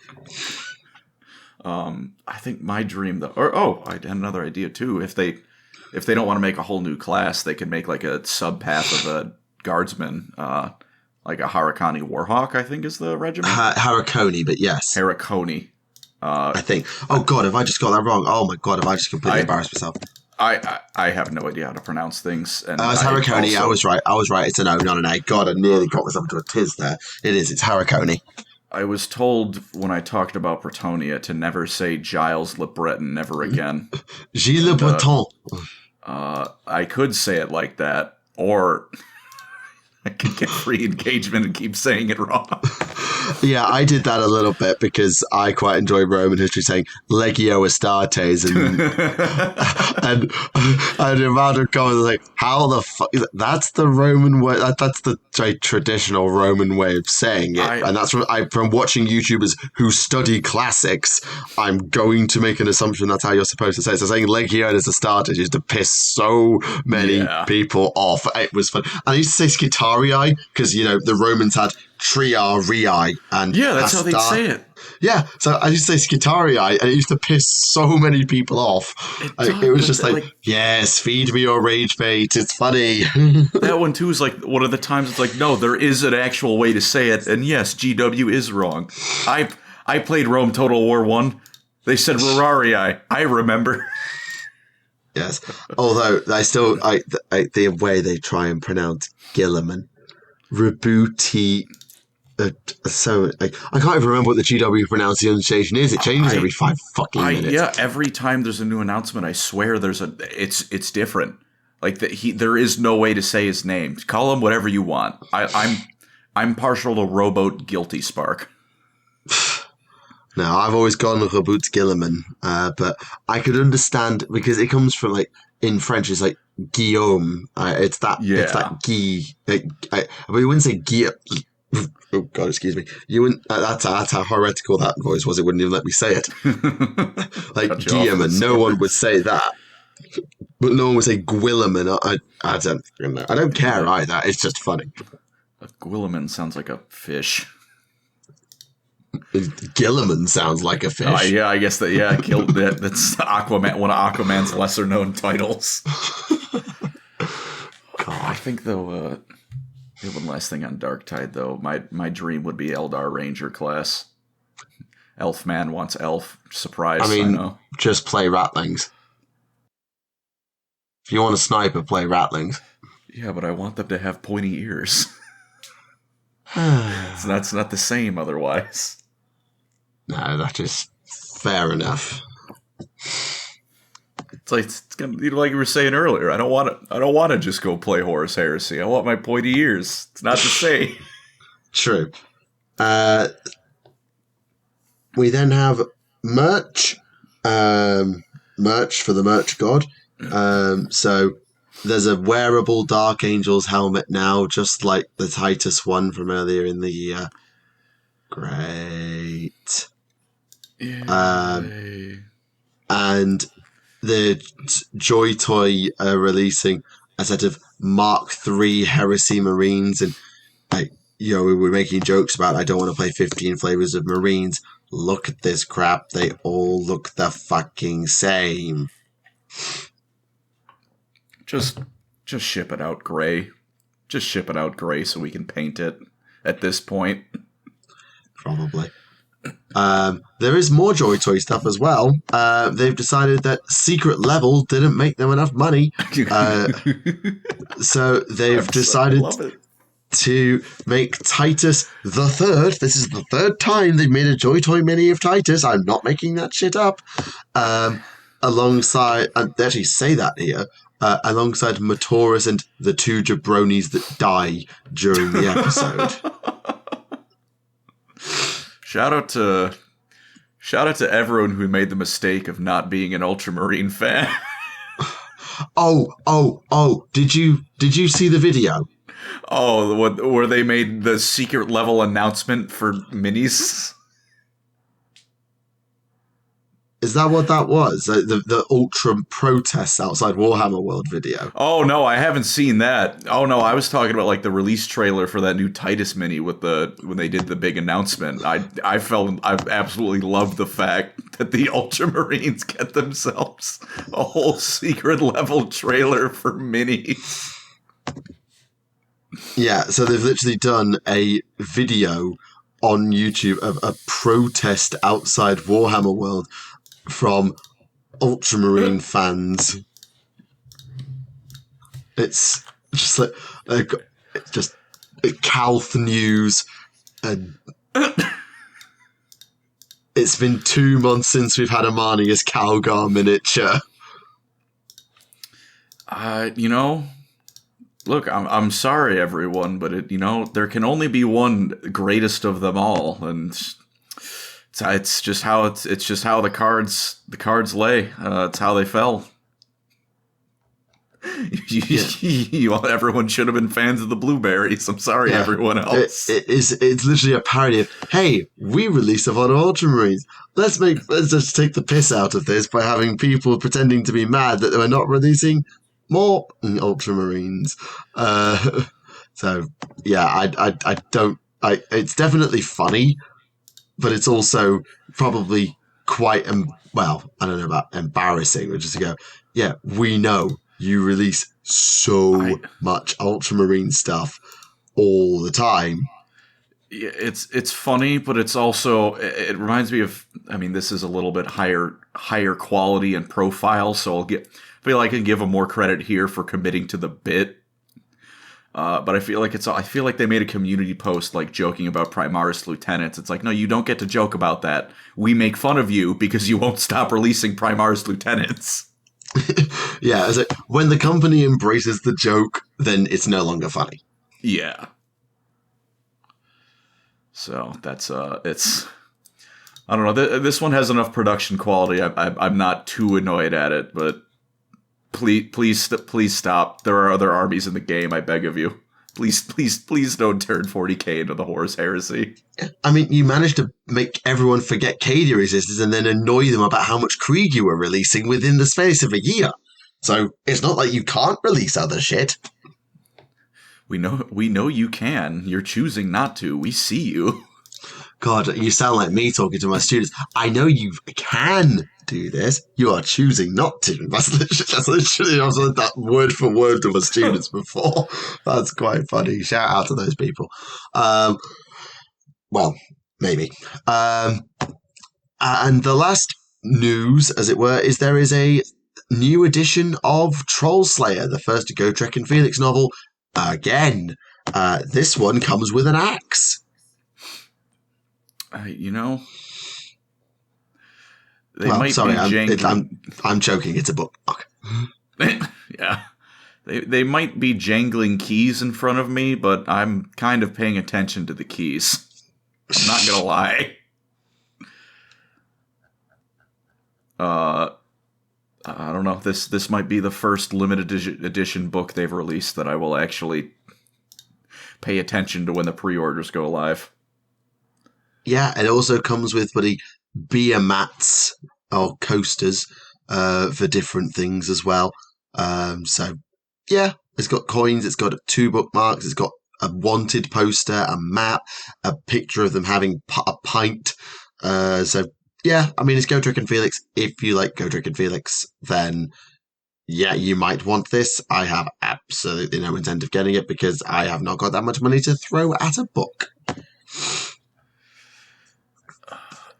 I think my dream though, I had another idea too. If they don't want to make a whole new class, they could make like a subpath of a guardsman, like a Harakani Warhawk, I think is the regiment. Harakoni, but yes. Harakoni. I think. Oh god, have I just got that wrong? Oh my god, have I just completely embarrassed myself? I have no idea how to pronounce things. And it's Harakoni. I was right. It's an O, not an A. God, I nearly got myself into a tiz there. It's Harakoni. I was told when I talked about Bretonia to never say Giles Le Breton ever again. Gilles Le Breton. I could say it like that, or I could get free engagement and keep saying it wrong. Yeah, I did that a little bit because I quite enjoy Roman history saying Legio Astartes and the amount of comments like, how the fuck, that's the Roman way, that's the traditional Roman way of saying it. And that's from watching YouTubers who study classics, I'm going to make an assumption that's how you're supposed to say it. So saying Legiones Astartes used to piss so many people off. It was fun. And I used to say Scitarii because, the Romans had Triarii and that's how they'd say it. Yeah, so I used to say Scitarii, and it used to piss so many people off. It was just like, yes, feed me your rage bait. It's funny. That one too is like one of the times it's like, no, there is an actual way to say it, and yes, GW is wrong. I played Rome Total War 1. They said Rorarii. I remember. Yes, although the way they try and pronounce Gilliman, Rebuti. I can't even remember what the GW pronunciation is. It changes every 5 fucking minutes. Yeah, every time there's a new announcement, I swear it's different. Like there is no way to say his name. Call him whatever you want. I'm partial to Rowboat Guilty Spark. No, I've always gone with Reboot Gilliman, but I could understand because it comes from in French it's like Guillaume. It's that Guy. But you wouldn't say Guy. Oh God, excuse me. You wouldn't. That's how heretical that voice was. It wouldn't even let me say it. Like Guillaume, and no one would say that. But no one would say Guilliman. I don't know. I don't care either. It's just funny. A Guilliman sounds like a fish. Gilliman sounds like a fish. I guess that. Yeah, that's Aquaman. One of Aquaman's lesser known titles. I think though. One last thing on Darktide, though. My dream would be Eldar Ranger class. Elf man wants elf. Surprise, I know. Just play Ratlings. If you want a sniper, play Ratlings. Yeah, but I want them to have pointy ears. So that's not the same otherwise. No, that is fair enough. it's gonna, like you were saying earlier. I don't want to just go play Horus Heresy. I want my pointy ears. It's not to say. True. We then have merch. Merch for the merch god. So there's a wearable Dark Angel's helmet now, just like the Titus one from earlier in the year. Great. And the JoyToy are releasing a set of Mark III Heresy Marines, and we were making jokes about I don't want to play 15 flavors of Marines. Look at this crap. They all look the fucking same. Just ship it out gray. Just ship it out gray so we can paint it at this point. Probably. There is more JoyToy stuff as well. They've decided that Secret Level didn't make them enough money. So they've decided to make Titus the Third. This is the third time they've made a JoyToy mini of Titus. I'm not making that shit up. Alongside, and they actually say that here, alongside Matoris and the two jabronis that die during the episode. Shout out to everyone who made the mistake of not being an Ultramarine fan. Oh! Did you see the video? Oh, where they made the secret level announcement for minis? Is that what that was? The Ultra protests outside Warhammer World video? Oh, no, I haven't seen that. Oh, no, I was talking about like the release trailer for that new Titus mini when they did the big announcement. I absolutely loved the fact that the Ultramarines get themselves a whole secret level trailer for minis. Yeah, so they've literally done a video on YouTube of a protest outside Warhammer World from Ultramarine fans. It's just like it's just Calth News, and it's been 2 months since we've had a Marnius Calgar miniature. Look, I'm sorry, everyone, but there can only be one greatest of them all, and it's just how the cards lay. It's how they fell. Everyone should have been fans of the blueberries. I'm sorry, everyone else. It's literally a parody of, hey, we released a lot of Ultramarines. Let's just take the piss out of this by having people pretending to be mad that we're not releasing more Ultramarines. So yeah, it's definitely funny, but it's also probably quite I don't know about embarrassing, but just to go, yeah, we know you release so much Ultramarine stuff all the time. Yeah, it's funny, but it's also, it reminds me of, this is a little bit higher quality and profile, so I feel like I can give them more credit here for committing to the bit. But I feel like they made a community post like joking about Primaris Lieutenants. It's like, no, you don't get to joke about that. We make fun of you because you won't stop releasing Primaris Lieutenants. Yeah, as when the company embraces the joke, then it's no longer funny. Yeah. So that's it's, I don't know. This one has enough production quality. I'm not too annoyed at it, but please stop. There are other armies in the game. I beg of you. Please don't turn 40k into the Horus Heresy. You managed to make everyone forget Cadia existed and then annoy them about how much Krieg you were releasing within the space of a year. So it's not like you can't release other shit. We know you can. You're choosing not to. We see you. God, you sound like me talking to my students. I know you can do this. You are choosing not to. That's literally I've said that word for word to my students before. That's quite funny. Shout out to those people. Well, maybe. And the last news, as it were, is there is a new edition of Trollslayer, the first Gotrek and Felix novel. Again, this one comes with an axe. They might be jangling. I'm joking. It's a bookmark. Yeah. They might be jangling keys in front of me, but I'm kind of paying attention to the keys. I'm not gonna lie. I don't know. This might be the first limited edition book they've released that I will actually pay attention to when the pre-orders go live. Yeah, it also comes with beer mats or coasters for different things as well. So yeah, it's got coins. It's got 2 bookmarks. It's got a wanted poster, a map, a picture of them having a pint. So yeah, I mean, it's Godric and Felix. If you like Godric and Felix, then yeah, you might want this. I have absolutely no intent of getting it because I have not got that much money to throw at a book.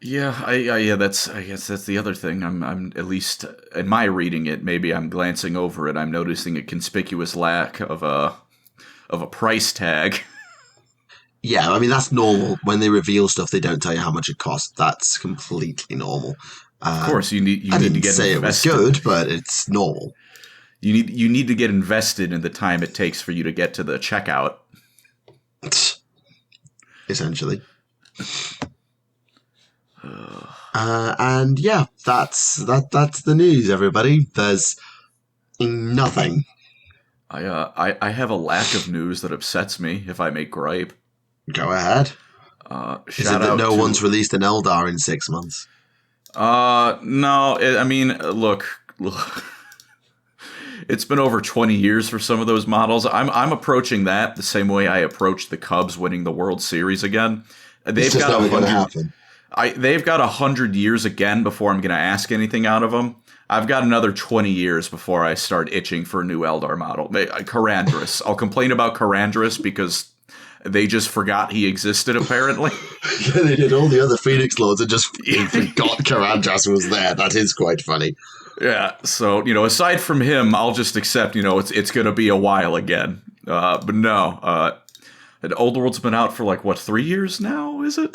Yeah, I guess that's the other thing. I'm at least in my reading it. Maybe I'm glancing over it. I'm noticing a conspicuous lack of a price tag. Yeah, I mean, that's normal. When they reveal stuff, they don't tell you how much it costs. That's completely normal. Of course, you need to get I didn't say invested. It was good, but it's normal. You need to get invested in the time it takes for you to get to the checkout. Essentially. And yeah, that's the news, everybody. There's nothing. I have a lack of news that upsets me, if I may gripe. Go ahead. Is it that no one's released an Eldar in 6 months? No. I mean, look. It's been over 20 years for some of those models. I'm approaching that the same way I approached the Cubs winning the World Series again. It's just never going to happen. They've got 100 years again before I'm going to ask anything out of them. I've got another 20 years before I start itching for a new Eldar model. Karandras. I'll complain about Karandras because they just forgot he existed, apparently. Yeah, they did. All the other Phoenix Lords and just forgot Karandras was there. That is quite funny. Yeah, so, aside from him, I'll just accept, it's going to be a while again. But no, Old World's been out for 3 years now, is it?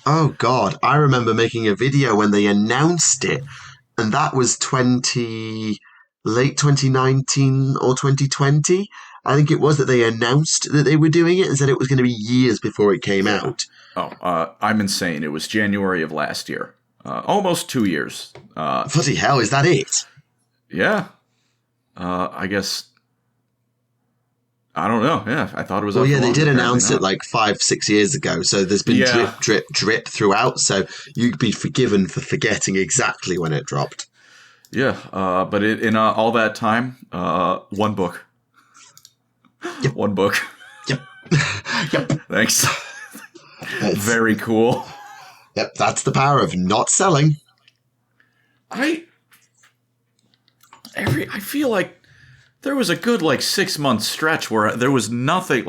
Oh, God. I remember making a video when they announced it, and that was late 2019 or 2020. I think it was that they announced that they were doing it and said it was going to be years before it came out. Oh, I'm insane. It was January of last year. Almost 2 years. Bloody hell, is that it? Yeah. I guess... I don't know. Yeah, I thought it was... Well, yeah, they did announce it 5-6 years ago, so there's been drip throughout, so you'd be forgiven for forgetting exactly when it dropped. Yeah, but in all that time, one book. Yep. One book. Yep. Yep. Thanks. Very cool. Yep, that's the power of not selling. I feel like there was a good 6 month stretch where there was nothing.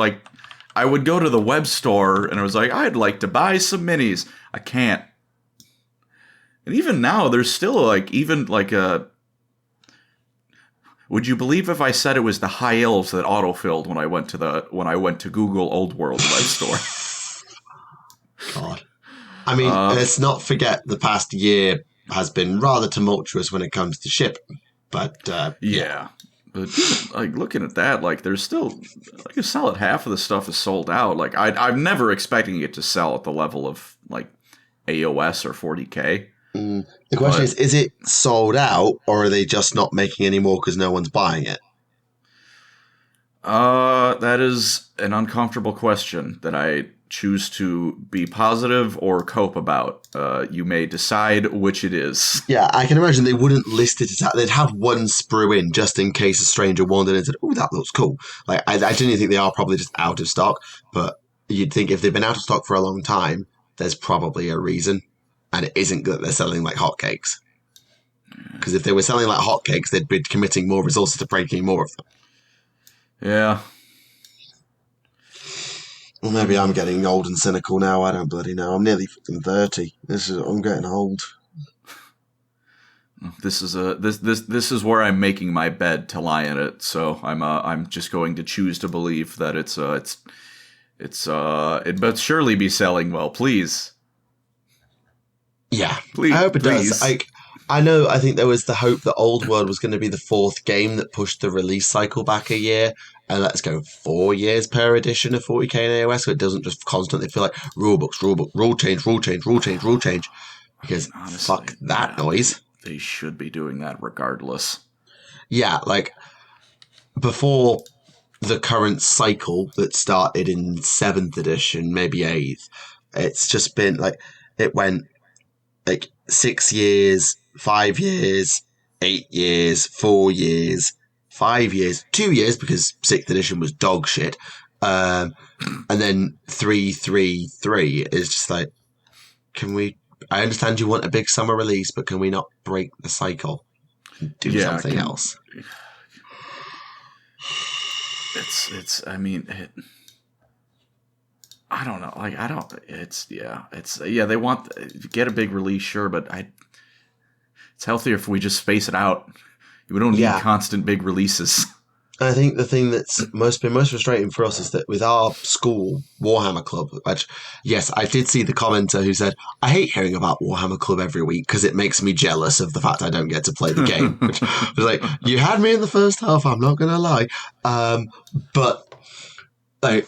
I would go to the web store and I was like, I'd like to buy some minis. I can't. And even now, there's still would you believe if I said it was the high elves that autofilled when I went to Google Old World web store? God. I mean, let's not forget the past year has been rather tumultuous when it comes to shipping. But yeah. But looking at that, there's still a solid half of the stuff is sold out. I'm never expecting it to sell at the level of AOS or 40K. The question is it sold out, or are they just not making any more because no one's buying it? That is an uncomfortable question that I choose to be positive or cope about. You may decide which it is. Yeah, I can imagine they wouldn't list it as that. They'd have one sprue in just in case a stranger wandered in and said, oh, that looks cool. I genuinely think they are probably just out of stock, but you'd think if they've been out of stock for a long time, there's probably a reason. And it isn't that they're selling like hotcakes. Because if they were selling like hotcakes, they'd be committing more resources to breaking more of them. Yeah. Well, maybe I'm getting old and cynical now. I don't bloody know. I'm nearly fucking 30. I'm getting old. This is where I'm making my bed to lie in it. So I'm just going to choose to believe that it but surely be selling well. Please. Yeah, please, I hope it please. does. I know, I think there was the hope that Old World was going to be the fourth game that pushed the release cycle back a year, and let's go 4 years per edition of 40k in AOS, so it doesn't just constantly feel like rulebook, rule change, rule change, because Honestly, fuck that noise. They should be doing that regardless. Yeah, like, before the current cycle that started in 7th edition, maybe 8th, it's just been, like, it went, like, 6 years, 5 years, 8 years, 4 years, 5 years, 2 years because 6th edition was dog shit, and then 3 is just like, can we? I understand you want a big summer release, but can we not break the cycle and do something else? It's. I mean, I don't know. Like, I don't. It's they want get a big release, sure, but it's healthier if we just space it out. We don't need constant big releases. I think the thing that's been most frustrating for us is that with our school Warhammer Club, which, yes, I did see the commenter who said, I hate hearing about Warhammer Club every week because it makes me jealous of the fact I don't get to play the game. Which was like, you had me in the first half, I'm not going to lie. But like,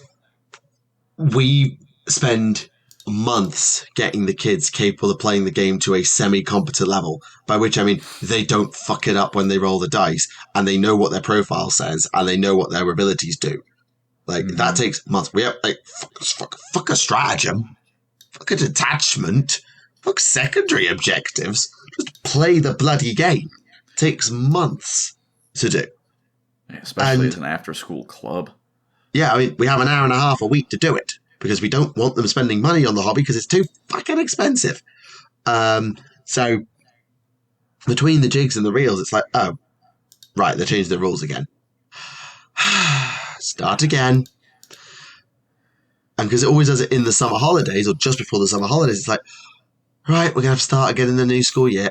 we spend months getting the kids capable of playing the game to a semi-competent level, by which I mean they don't fuck it up when they roll the dice, and they know what their profile says, and they know what their abilities do. Like, that takes months. We have, like, fuck a stratagem, fuck a detachment, fuck secondary objectives. Just play the bloody game. It takes months to do. Yeah, especially as an after-school club. Yeah, I mean, we have an hour and a half a week to do it, because we don't want them spending money on the hobby because it's too fucking expensive. So between the jigs and the reels, it's like, oh, right, they changed the rules again. Start again. And because it always does it in the summer holidays or just before the summer holidays, it's like, right, we're going to have to start again in the new school year.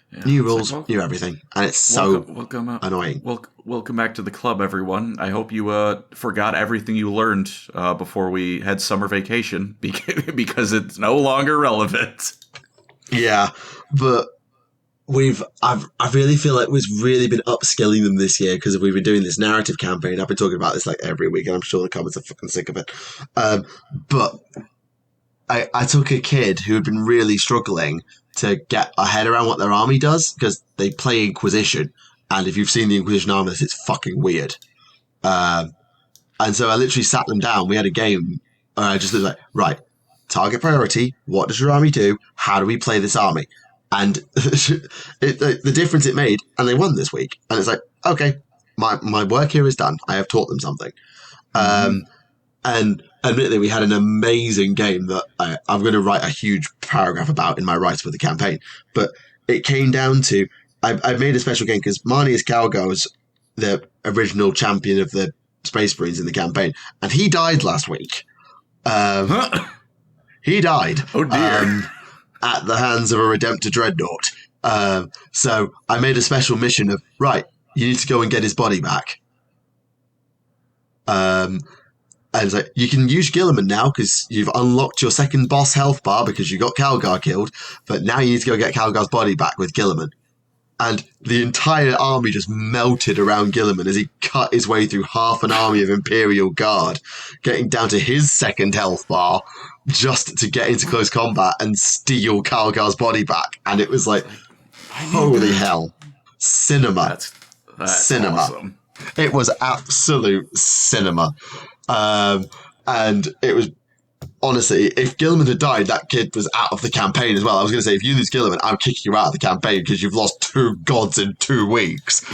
Yeah, new rules, like, new everything. And it's so annoying. Welcome back to the club, everyone. I hope you forgot everything you learned before we had summer vacation, because it's no longer relevant. Yeah, but I really feel like we've really been upskilling them this year because we've been doing this narrative campaign. I've been talking about this like every week, and I'm sure the comments are fucking sick of it. But I took a kid who had been really struggling to get a head around what their army does, because they play Inquisition, and if you've seen the Inquisition army, it's fucking weird. And so I literally sat them down. We had a game, and I just was like, right, target priority, what does your army do? How do we play this army? And the difference it made, and they won this week. And it's like, okay, my work here is done. I have taught them something. And admittedly, we had an amazing game that I'm going to write a huge paragraph about in my writes for the campaign. But it came down to, I made a special game because Marnius Calgar was the original champion of the Space Marines in the campaign. And he died last week. He died. Oh, dear. At the hands of a Redemptor Dreadnought. So I made a special mission of, right, you need to go and get his body back. And it's like, you can use Guilliman now because you've unlocked your second boss health bar because you got Calgar killed, but now you need to go get Calgar's body back with Guilliman. And the entire army just melted around Guilliman as he cut his way through half an army of Imperial Guard, getting down to his second health bar just to get into close combat and steal Calgar's body back. And it was like, holy hell. Cinema. That's cinema. Awesome. It was absolute cinema. And it was, honestly, if Guilliman had died, that kid was out of the campaign as well. I was going to say, if you lose Guilliman, I'll kick you out of the campaign because you've lost 2 gods in 2 weeks.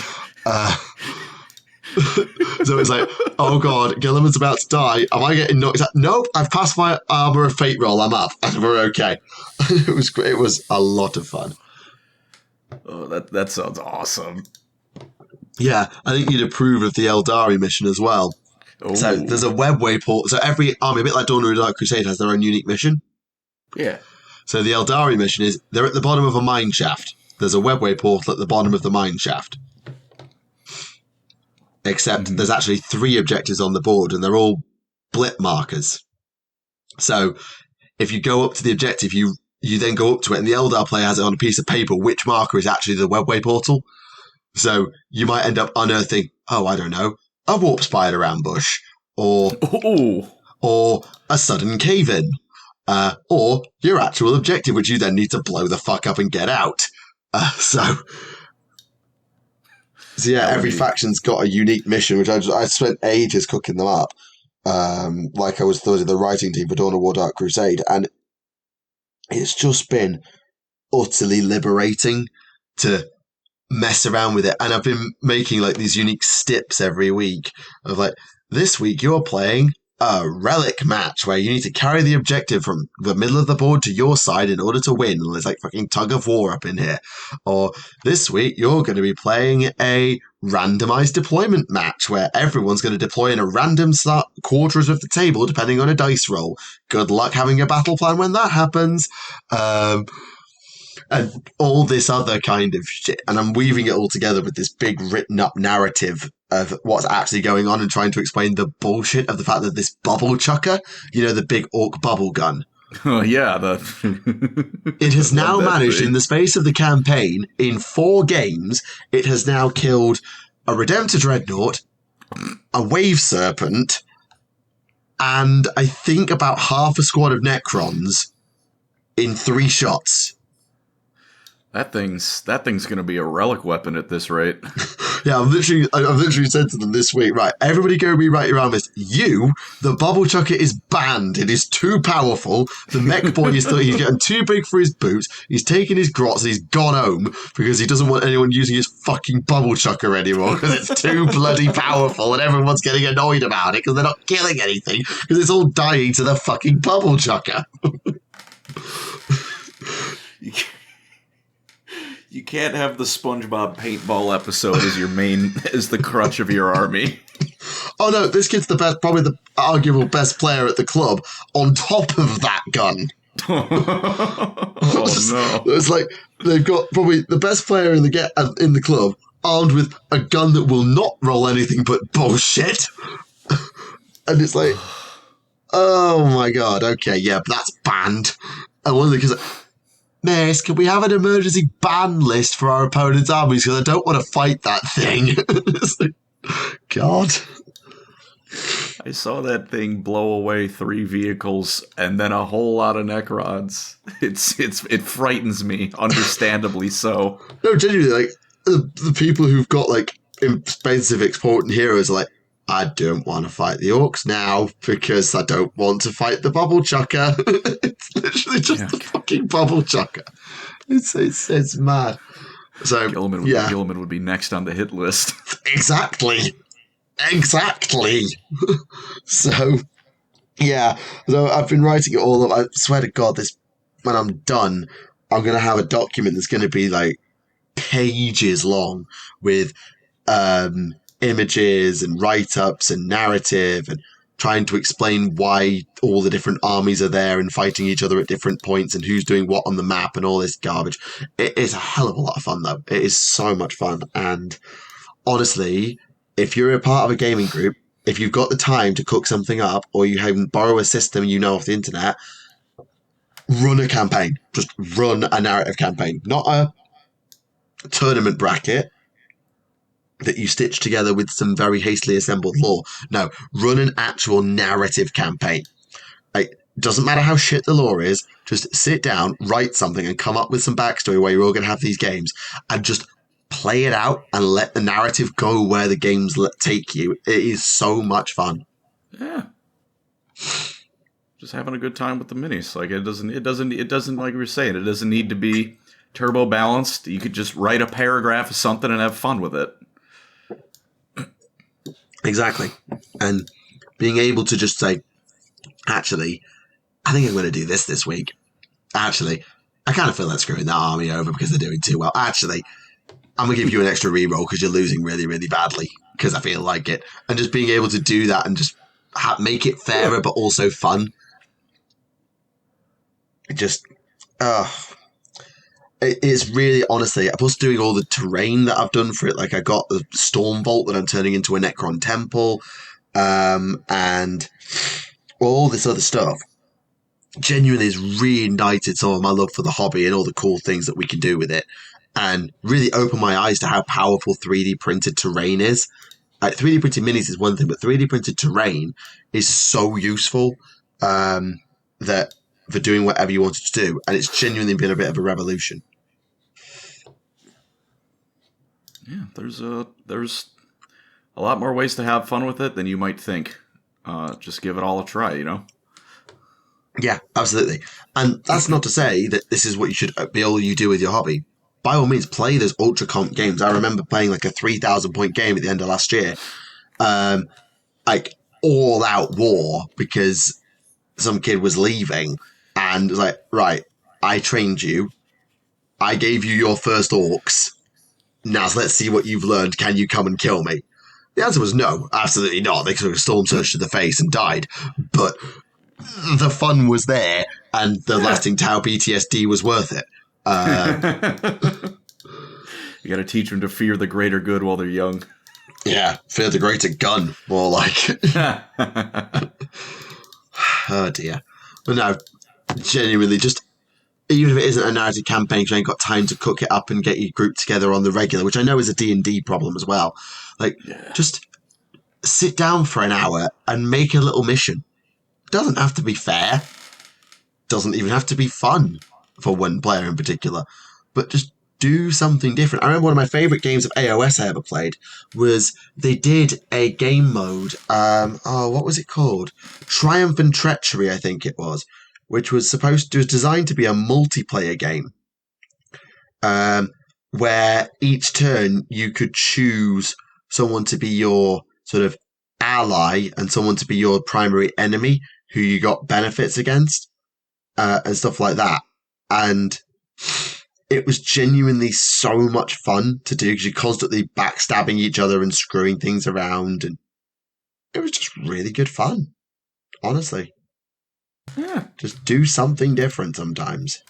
So it's like, oh god, Guilliman's about to die. Am I getting knocked out? Nope, I've passed my Armour of Fate roll. I'm up. We're okay. It was a lot of fun. Oh, that sounds awesome. Yeah, I think you'd approve of the Eldari mission as well. Oh. So there's a webway port. So every army, a bit like Dawn of the Dark Crusade, has their own unique mission. Yeah. So the Eldari mission is, they're at the bottom of a mine shaft. There's a webway portal at the bottom of the mine shaft. Except there's actually 3 objectives on the board, and they're all blip markers. So if you go up to the objective, you you then go up to it, and the Eldar player has it on a piece of paper, which marker is actually the webway portal. So you might end up unearthing, I don't know, a warp spider ambush, or a sudden cave-in, or your actual objective, which you then need to blow the fuck up and get out. So yeah, every faction's got a unique mission, which I spent ages cooking them up. Like I was the writing team for Dawn of War Dark Crusade, and it's just been utterly liberating to mess around with it. And I've been making like these unique stips every week of like, this week you're playing a relic match where you need to carry the objective from the middle of the board to your side in order to win. And there's like fucking tug of war up in here. Or this week you're going to be playing a randomized deployment match where everyone's going to deploy in a random quarters of the table depending on a dice roll. Good luck having a battle plan when that happens. And all this other kind of shit. And I'm weaving it all together with this big written up narrative of what's actually going on and trying to explain the bullshit of the fact that this bubble chucker, the big orc bubble gun. Oh, yeah. It has now managed, in the space of the campaign, in 4 games, it has now killed a Redemptor Dreadnought, a Wave Serpent, and I think about half a squad of Necrons in 3 shots. That thing's going to be a relic weapon at this rate. Yeah, I've literally said to them this week, right, everybody go rewrite your arm list. The bubble chucker is banned. It is too powerful. The mech boy he's getting too big for his boots. He's taken his grots and he's gone home because he doesn't want anyone using his fucking bubble chucker anymore because it's too bloody powerful and everyone's getting annoyed about it because they're not killing anything because it's all dying to the fucking bubble chucker. You can't have the SpongeBob paintball episode as the crutch of your army. Oh no, this kid's probably the arguable best player at the club on top of that gun. Oh no. It's like they've got probably the best player in the club armed with a gun that will not roll anything but bullshit. And it's like, oh my god, okay, yeah, but that's banned. And one of the kids like, Miss, can we have an emergency ban list for our opponent's armies? Because I don't want to fight that thing. It's like, God. I saw that thing blow away 3 vehicles and then a whole lot of Necrons. It frightens me, understandably so. No, genuinely, like, the people who've got, like, expensive exporting heroes are like, I don't want to fight the orcs now because I don't want to fight the bubble chucker. It's literally just the fucking bubble chucker. It's mad. So Gilliman would be next on the hit list. Exactly. So yeah. So I've been writing it all up. I swear to God, when I'm done, I'm gonna have a document that's gonna be like pages long with images and write-ups and narrative and trying to explain why all the different armies are there and fighting each other at different points and who's doing what on the map and all this garbage. It is a hell of a lot of fun, though. It is so much fun. And honestly, if you're a part of a gaming group, if you've got the time to cook something up or you can borrow a system off the internet, run a campaign. Just run a narrative campaign. Not a tournament bracket that you stitch together with some very hastily assembled lore. No, run an actual narrative campaign. Like, doesn't matter how shit the lore is, just sit down, write something, and come up with some backstory where you're all going to have these games, and just play it out and let the narrative go where the games take you. It is so much fun. Yeah. Just having a good time with the minis. Like, it doesn't like we were saying, it doesn't need to be turbo balanced. You could just write a paragraph of something and have fun with it. Exactly. And being able to just say, actually, I think I'm going to do this week. Actually, I kind of feel like screwing that army over because they're doing too well. Actually, I'm going to give you an extra reroll because you're losing really, really badly because I feel like it. And just being able to do that and just make it fairer but also fun. It just... It's really, honestly, plus doing all the terrain that I've done for it. Like, I got the Storm Vault that I'm turning into a Necron Temple, and all this other stuff. genuinely has reignited some of my love for the hobby and all the cool things that we can do with it, and really opened my eyes to how powerful 3D printed terrain is. 3D printed minis is one thing, but 3D printed terrain is so useful that for doing whatever you wanted to do, and it's genuinely been a bit of a revolution. Yeah, there's a lot more ways to have fun with it than you might think. Just give it all a try, you know? Yeah, absolutely. And that's not to say that this is what you should be all you do with your hobby. By all means, play those ultra comp games. I remember playing like a 3,000 point game at the end of last year. Like all out war because some kid was leaving and was like, right, I trained you. I gave you your first orcs. Now let's see what you've learned. Can you come and kill me? The answer was no, absolutely not. They sort of storm surged to the face and died. But the fun was there, and the lasting Tau PTSD was worth it. You got to teach them to fear the greater good while they're young. Yeah, fear the greater gun, more like. Oh dear. But no, genuinely, just even if it isn't a narrative campaign, because you ain't got time to cook it up and get your group together on the regular, which I know is a D&D problem as well. Like, just sit down for an hour and make a little mission. Doesn't have to be fair. Doesn't even have to be fun for one player in particular. But just do something different. I remember one of my favourite games of AOS I ever played was they did a game mode. What was it called? Triumph and Treachery, I think it was, which was designed to be a multiplayer game. Where each turn you could choose someone to be your sort of ally and someone to be your primary enemy who you got benefits against, and stuff like that. And it was genuinely so much fun to do because you're constantly backstabbing each other and screwing things around, and it was just really good fun, honestly. Yeah. Just do something different sometimes.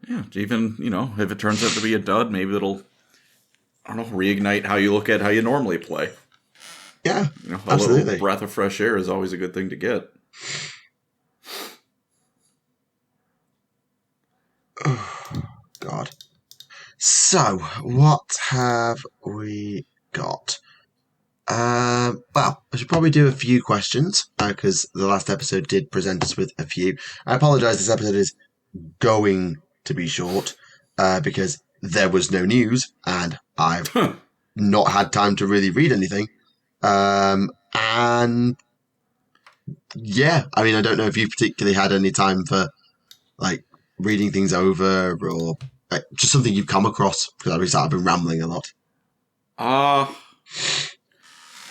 Yeah, even, if it turns out to be a dud, maybe it'll, reignite how you look at how you normally play. Yeah, a little breath of fresh air is always a good thing to get. Oh, God. So, what have we got? Well, I should probably do a few questions, because the last episode did present us with a few. I apologise, this episode is going to be short, because there was no news, and I've not had time to really read anything. And yeah, I mean, I don't know if you particularly had any time for, like, reading things over, or just something you've come across, because I've been rambling a lot.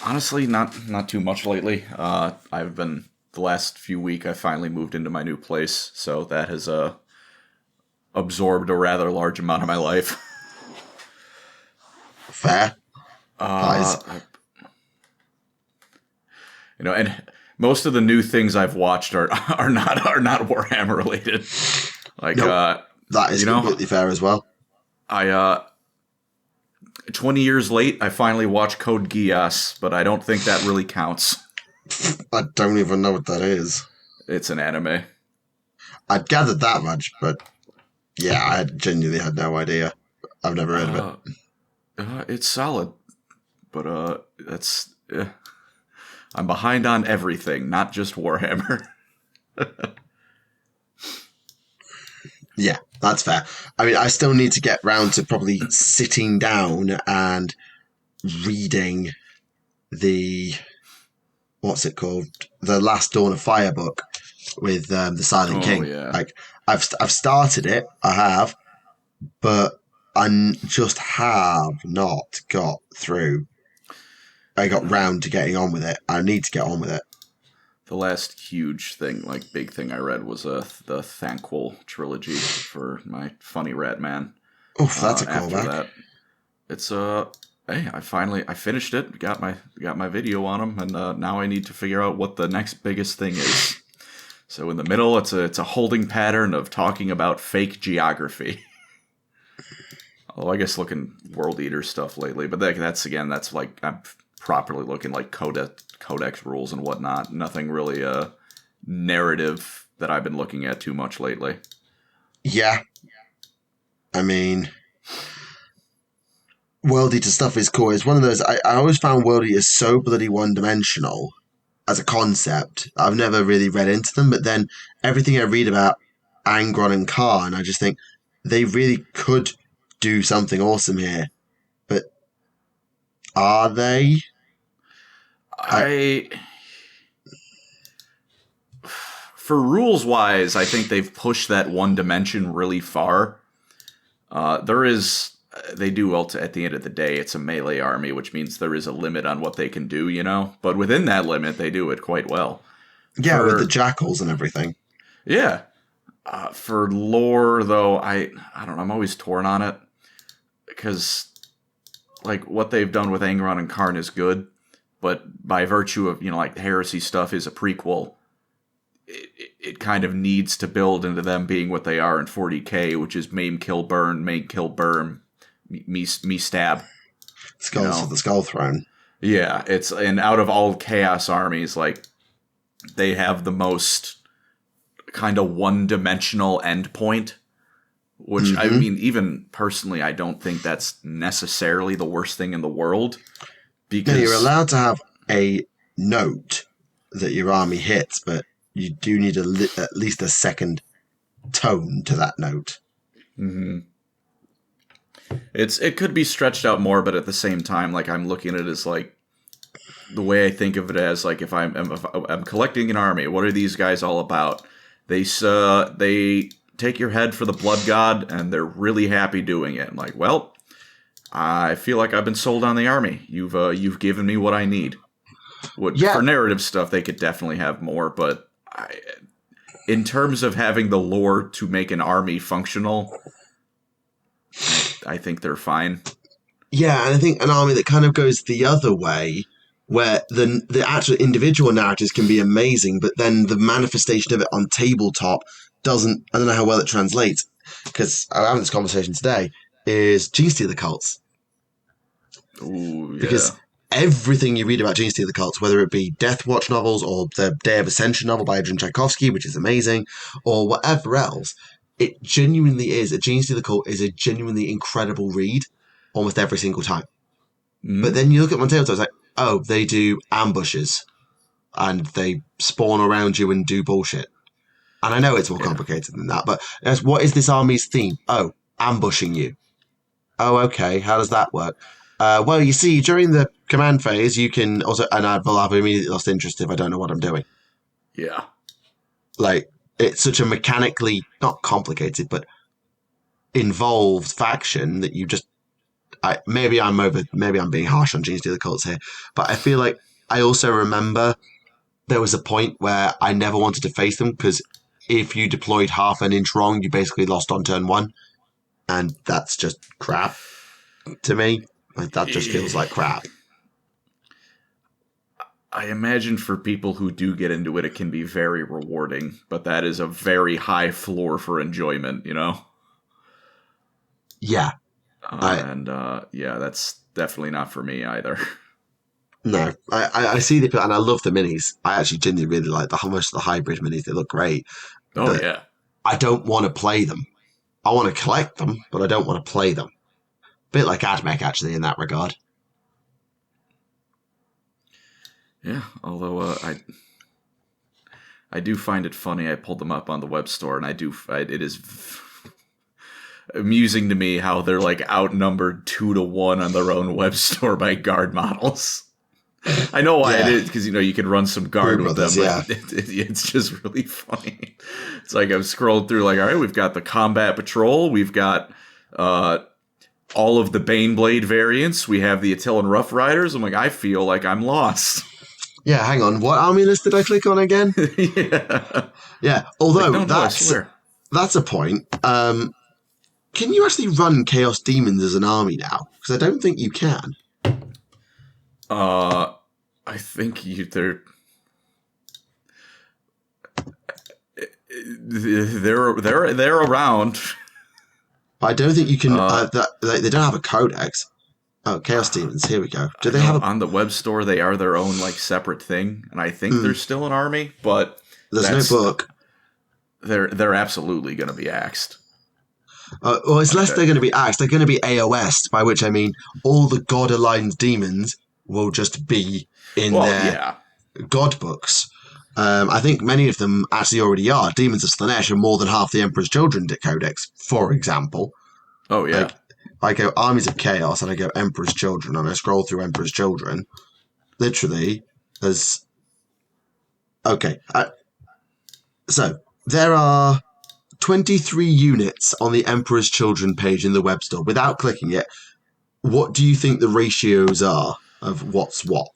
Honestly, not too much lately. I've been, the last few weeks, I finally moved into my new place, so that has absorbed a rather large amount of my life. Fair. And most of the new things I've watched are not Warhammer related. Like, nope, that is completely fair as well. 20 years late, I finally watched Code Geass, but I don't think that really counts. I don't even know what that is. It's an anime. I'd gathered that much, but yeah, I genuinely had no idea. I've never heard of it. It's solid, but that's... I'm behind on everything, not just Warhammer. Yeah, that's fair. I mean, I still need to get round to probably sitting down and reading the... what's it called? The Last Dawn of Fire book with the Silent King. Yeah. Like, I've started it, I have, but I just have not got through. I got round to getting on with it. I need to get on with it. The last huge thing, big thing I read was the Thanquol trilogy for my Funny Rat Man. Oof, that's a after callback. That, it's hey, I finished it. Got my video on them, and now I need to figure out what the next biggest thing is. So in the middle, it's a holding pattern of talking about fake geography. Although I guess looking World Eater stuff lately, but that's like I'm properly looking like codex rules and whatnot. Nothing really narrative that I've been looking at too much lately. Yeah. I mean, World Eater stuff is cool. It's one of those, I always found World Eaters so bloody one-dimensional as a concept. I've never really read into them, but then everything I read about Angron and Khan, I just think they really could do something awesome here. But are they? For rules-wise, I think they've pushed that one dimension really far. They do, at the end of the day, it's a melee army, which means there is a limit on what they can do, But within that limit, they do it quite well. Yeah, with the jackals and everything. Yeah. For lore, though, I don't know, I'm always torn on it. Because, what they've done with Angron and Karn is good, but by virtue of, the Heresy stuff is a prequel, it kind of needs to build into them being what they are in 40k, which is maim, kill, burn, me stab. Skulls of the Skull Throne. Yeah, and out of all Chaos armies, they have the most kind of one-dimensional endpoint, which, I mean, even personally, I don't think that's necessarily the worst thing in the world. Because you're allowed to have a note that your army hits, but you do need at least a second tone to that note. Mm-hmm. It could be stretched out more, but at the same time, I'm looking at it as the way I think of it as if I'm collecting an army. What are these guys all about? They take your head for the blood god, and they're really happy doing it. Well, I feel like I've been sold on the army. You've given me what I need. For narrative stuff, they could definitely have more, but in terms of having the lore to make an army functional, I think they're fine. Yeah, and I think an army that kind of goes the other way, where the actual individual narratives can be amazing, but then the manifestation of it on tabletop doesn't, I don't know how well it translates, because I'm having this conversation today, is Genestealer cults. Ooh, yeah. Because everything you read about Genestealer cults, whether it be Death Watch novels or the Day of Ascension novel by Adrian Tchaikovsky, which is amazing, or whatever else, it genuinely is. A Genestealer cult is a genuinely incredible read almost every single time. Mm. But then you look at my tabletop, it's like, oh, they do ambushes and they spawn around you and do bullshit. And I know it's more complicated than that, but what is this army's theme? Oh, ambushing you. Oh, okay. How does that work? Well, you see, during the command phase, you can also, and I've immediately lost interest if I don't know what I'm doing. Yeah. It's such a mechanically, not complicated, but involved faction that you just, maybe I'm being harsh on Genestealer cults here, but I feel like I also remember there was a point where I never wanted to face them because if you deployed half an inch wrong, you basically lost on turn one. And that's just crap to me. That just feels like crap. I imagine for people who do get into it, it can be very rewarding, but that is a very high floor for enjoyment, Yeah. That's definitely not for me either. No, I see the, and I love the minis. I actually genuinely really like how much the hybrid minis. They look great. Oh, yeah. I don't want to play them. I want to collect them, but I don't want to play them. Bit like AdMech, actually, in that regard. Yeah, although I do find it funny. I pulled them up on the web store, and it is amusing to me how they're outnumbered 2-1 on their own web store by guard models. I know why it is, because you can run some guard with them, but it's just really funny. It's I've scrolled through, all right, we've got the combat patrol, we've got all of the Baneblade variants, we have the Attilan Rough Riders. I'm I feel like I'm lost. Yeah, hang on, what army list did I click on again? Yeah, although that's a point. Can you actually run Chaos Demons as an army now? Because I don't think you can. I think they're around. I don't think you can. They don't have a codex. Oh, Chaos Demons. Here we go. Do they have on the web store? They are their own separate thing, and I think they're still an army. But There's no book. They're absolutely going to be axed. Well, it's less they're going to be axed. They're going to be AOS'd, by which I mean all the god-aligned demons will just be in their god books. I think many of them actually already are. Demons of Slanesh are more than half the Emperor's Children codex, for example. Oh, yeah. Like, I go Armies of Chaos and I go Emperor's Children and I scroll through Emperor's Children. Literally, there's... Okay. So, there are 23 units on the Emperor's Children page in the web store. Without clicking it, what do you think the ratios are of what's what?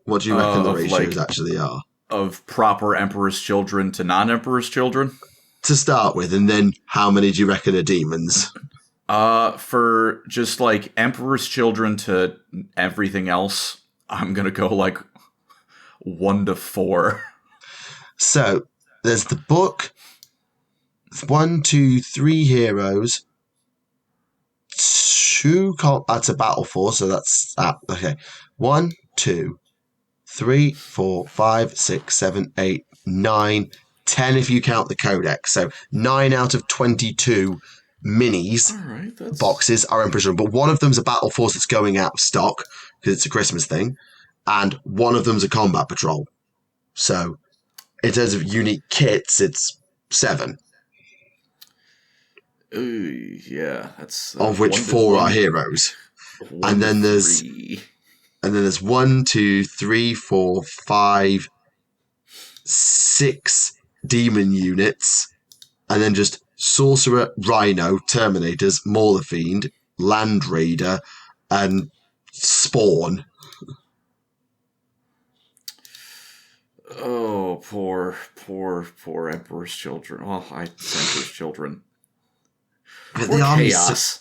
What do you reckon the ratios actually are? Of proper Emperor's Children to non-Emperor's Children? To start with, and then how many do you reckon are demons? For just like Emperor's Children to everything else, I'm gonna go like 1 to 4. So, there's the book, 1, 2, 3 heroes, 2 that's a battle force, so that's okay. 1, 2, 3, 4, 5, 6, 7, 8, 9, 10 if you count the codex. So 9 out of 22 minis boxes are Emperor's Children, but one of them's a battle force that's going out of stock because it's a Christmas thing, and one of them's a combat patrol. So in terms of unique kits, it's 7. Yeah, that's of which 4 are heroes. And then there's 1, 2, 3, 4, 5, 6 demon units, and then just Sorcerer, Rhino, Terminators, Mauler Fiend, Land Raider, and Spawn. Oh, poor Emperor's Children. Well, Emperor's Children. But the Chaos.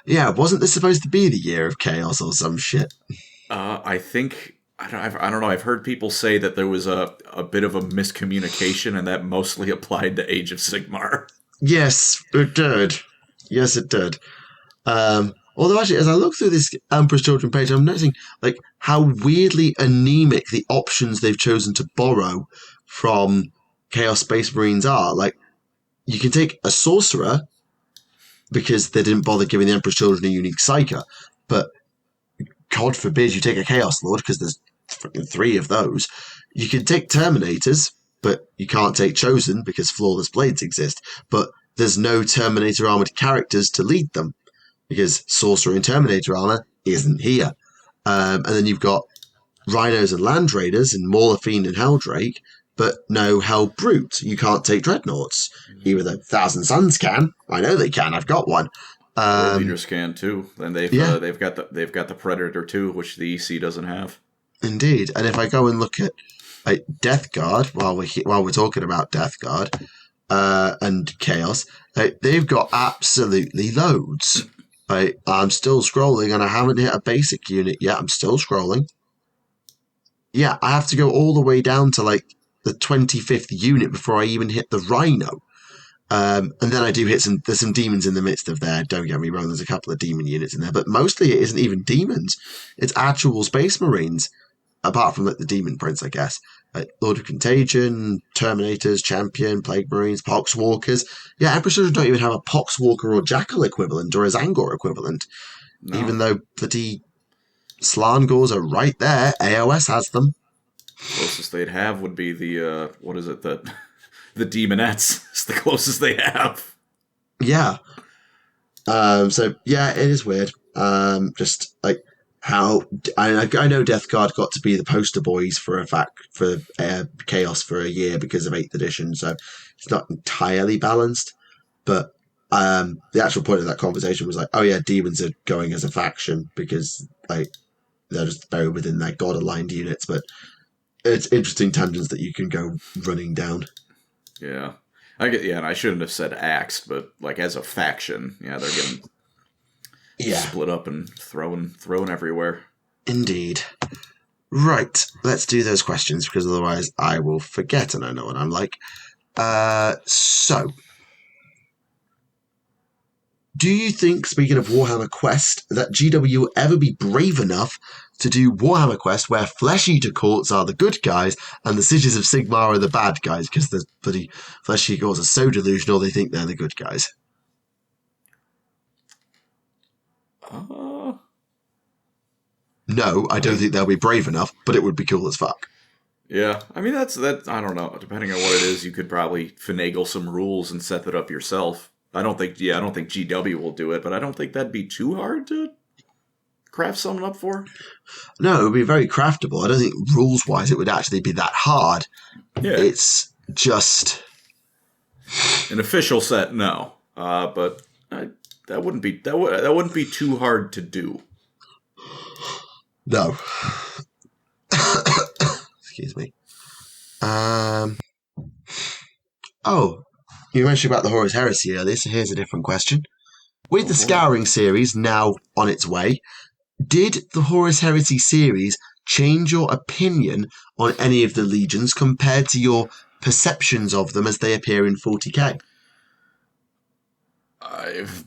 Yeah, wasn't this supposed to be the year of Chaos or some shit? I think... I don't know. I've heard people say that there was a bit of a miscommunication, and that mostly applied to Age of Sigmar. Yes, it did. Although actually, as I look through this Emperor's Children page, I'm noticing like how weirdly anemic the options they've chosen to borrow from Chaos Space Marines are. Like, you can take a Sorcerer because they didn't bother giving the Emperor's Children a unique Psyker, but God forbid you take a Chaos Lord because there's 3 of those. You can take Terminators, but you can't take Chosen because Flawless Blades exist, but there's no Terminator armored characters to lead them because Sorcerer and Terminator armor isn't here. And then you've got Rhinos and Land Raiders and Mauler Fiend and Helldrake, but no Hell Brute. You can't take Dreadnoughts, even though Thousand Suns can. I know they can. I've got one. Leaders can too. Then they've got the Predator too, which the EC doesn't have. Indeed. And if I go and look at Death Guard while we're talking about Death Guard and Chaos, they've got absolutely loads. I'm still scrolling and I haven't hit a basic unit yet. I'm still scrolling. Yeah, I have to go all the way down to like the 25th unit before I even hit the Rhino. And then I do hit there's some demons in the midst of there, don't get me wrong, there's a couple of demon units in there, but mostly it isn't even demons. It's actual Space Marines, apart from like the Demon Prince, I guess. Lord of Contagion, Terminators, Champion, Plague Marines, Poxwalkers. Yeah, Emperor's Children don't even have a Poxwalker or Jackal equivalent or a Zangor equivalent. No. Even though bloody Slangors are right there, AOS has them. Closest they'd have would be the, the Demonettes. It's the closest they have. Yeah. So, yeah, it is weird. Just, like, how... I know Death Guard got to be the poster boys for Chaos for a year because of 8th edition, so it's not entirely balanced. But the actual point of that conversation was like, oh, yeah, demons are going as a faction because, like, they're just buried within their god-aligned units, but it's interesting tangents that you can go running down. Yeah. And I shouldn't have said axed, but like as a faction, yeah, they're getting split up and thrown everywhere. Indeed. Right, let's do those questions because otherwise I will forget and I know what I'm like. So, Do you think, speaking of Warhammer Quest, that GW will ever be brave enough to do Warhammer Quest where Flesh Eater Courts are the good guys and the Cities of Sigmar are the bad guys? Because the bloody Flesh Eater Courts are so delusional they think they're the good guys. No, I don't think they'll be brave enough, but it would be cool as fuck. Yeah, I mean, that's I don't know. Depending on what it is, you could probably finagle some rules and set that up yourself. I don't think GW will do it, but I don't think that'd be too hard to craft something up for. No, it would be very craftable. I don't think rules-wise it would actually be that hard. Yeah. It's just... An official set, no. But that wouldn't be too hard to do. No. Excuse me. Oh, you mentioned about the Horus Heresy earlier, so here's a different question. With the Scouring series now on its way, did the Horus Heresy series change your opinion on any of the legions compared to your perceptions of them as they appear in 40k? I've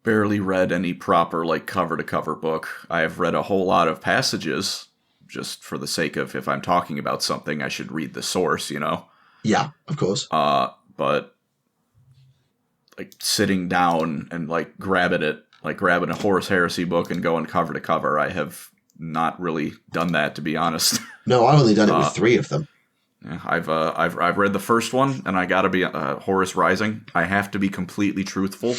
barely read any proper, cover-to-cover book. I have read a whole lot of passages, just for the sake of, if I'm talking about something, I should read the source, you know? Yeah, of course. But sitting down and grabbing a Horus Heresy book and going cover to cover, I have not really done that, to be honest. No, I've only done it with 3 of them. Yeah, I've read the first one, and I gotta be Horus Rising. I have to be completely truthful.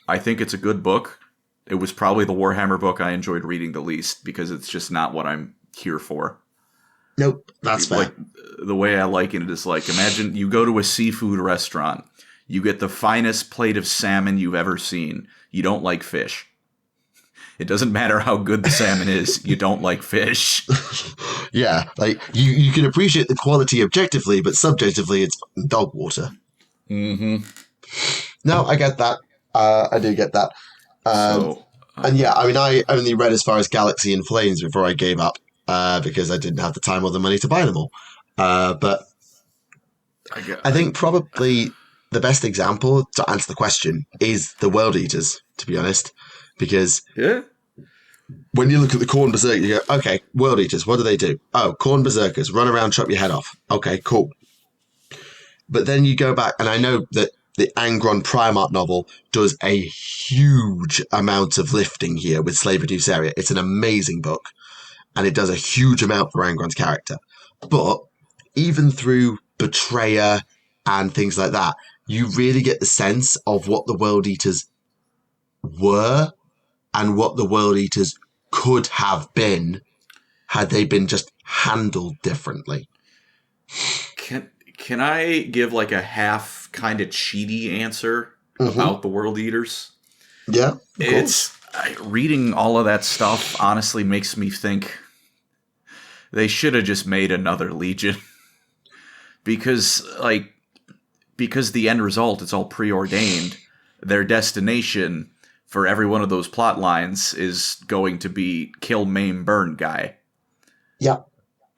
I think it's a good book. It was probably the Warhammer book I enjoyed reading the least, because it's just not what I'm here for. Nope, that's fair. The way I liken it is imagine you go to a seafood restaurant. You get the finest plate of salmon you've ever seen. You don't like fish. It doesn't matter how good the salmon is. You don't like fish. Yeah, you can appreciate the quality objectively, but subjectively it's dog water. Mm-hmm. No, I get that. I do get that. And yeah, I mean, I only read as far as Galaxy in Flames before I gave up. Because I didn't have the time or the money to buy them all. But I think probably the best example to answer the question is the World Eaters, to be honest. Because when you look at the Khorne Berserker, you go, okay, World Eaters, what do? Oh, Khorne Berserkers, run around, chop your head off. Okay, cool. But then you go back, and I know that the Angron Primarch novel does a huge amount of lifting here with Slave of Nuceria. It's an amazing book. And it does a huge amount for Angron's character. But even through Betrayer and things like that, you really get the sense of what the World Eaters were and what the World Eaters could have been had they been just handled differently. Can I give a half kind of cheaty answer about the World Eaters? Yeah, of course. Reading all of that stuff honestly makes me think they should have just made another Legion. because the end result, it's all preordained. Their destination for every one of those plot lines is going to be kill, maim, burn guy. Yeah.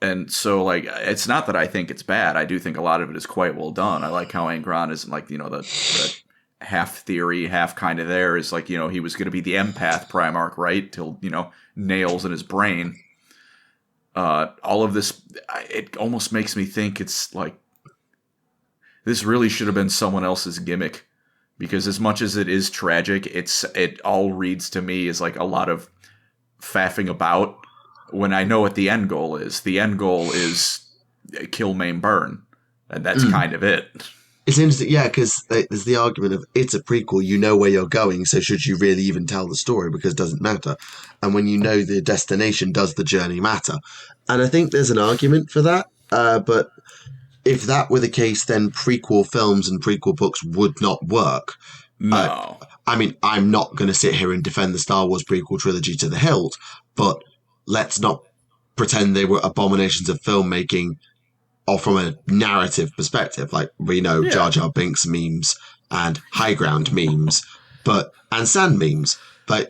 And so, it's not that I think it's bad. I do think a lot of it is quite well done. I like how Angron is, the half theory, half kind of there is he was going to be the empath Primarch, right? Till, nails in his brain. All of this, it almost makes me think it's this really should have been someone else's gimmick, because as much as it is tragic, it all reads to me as a lot of faffing about, when I know what the end goal is. The end goal is kill, maim, burn, and that's kind of it. It's interesting, yeah, because there's the argument of it's a prequel, you know where you're going, so should you really even tell the story, because it doesn't matter. And when you know the destination, does the journey matter? And I think there's an argument for that, but if that were the case, then prequel films and prequel books would not work. No. I mean, I'm not going to sit here and defend the Star Wars prequel trilogy to the hilt, but let's not pretend they were abominations of filmmaking or from a narrative perspective. We know Jar Jar Binks memes and High Ground memes, and Sand memes.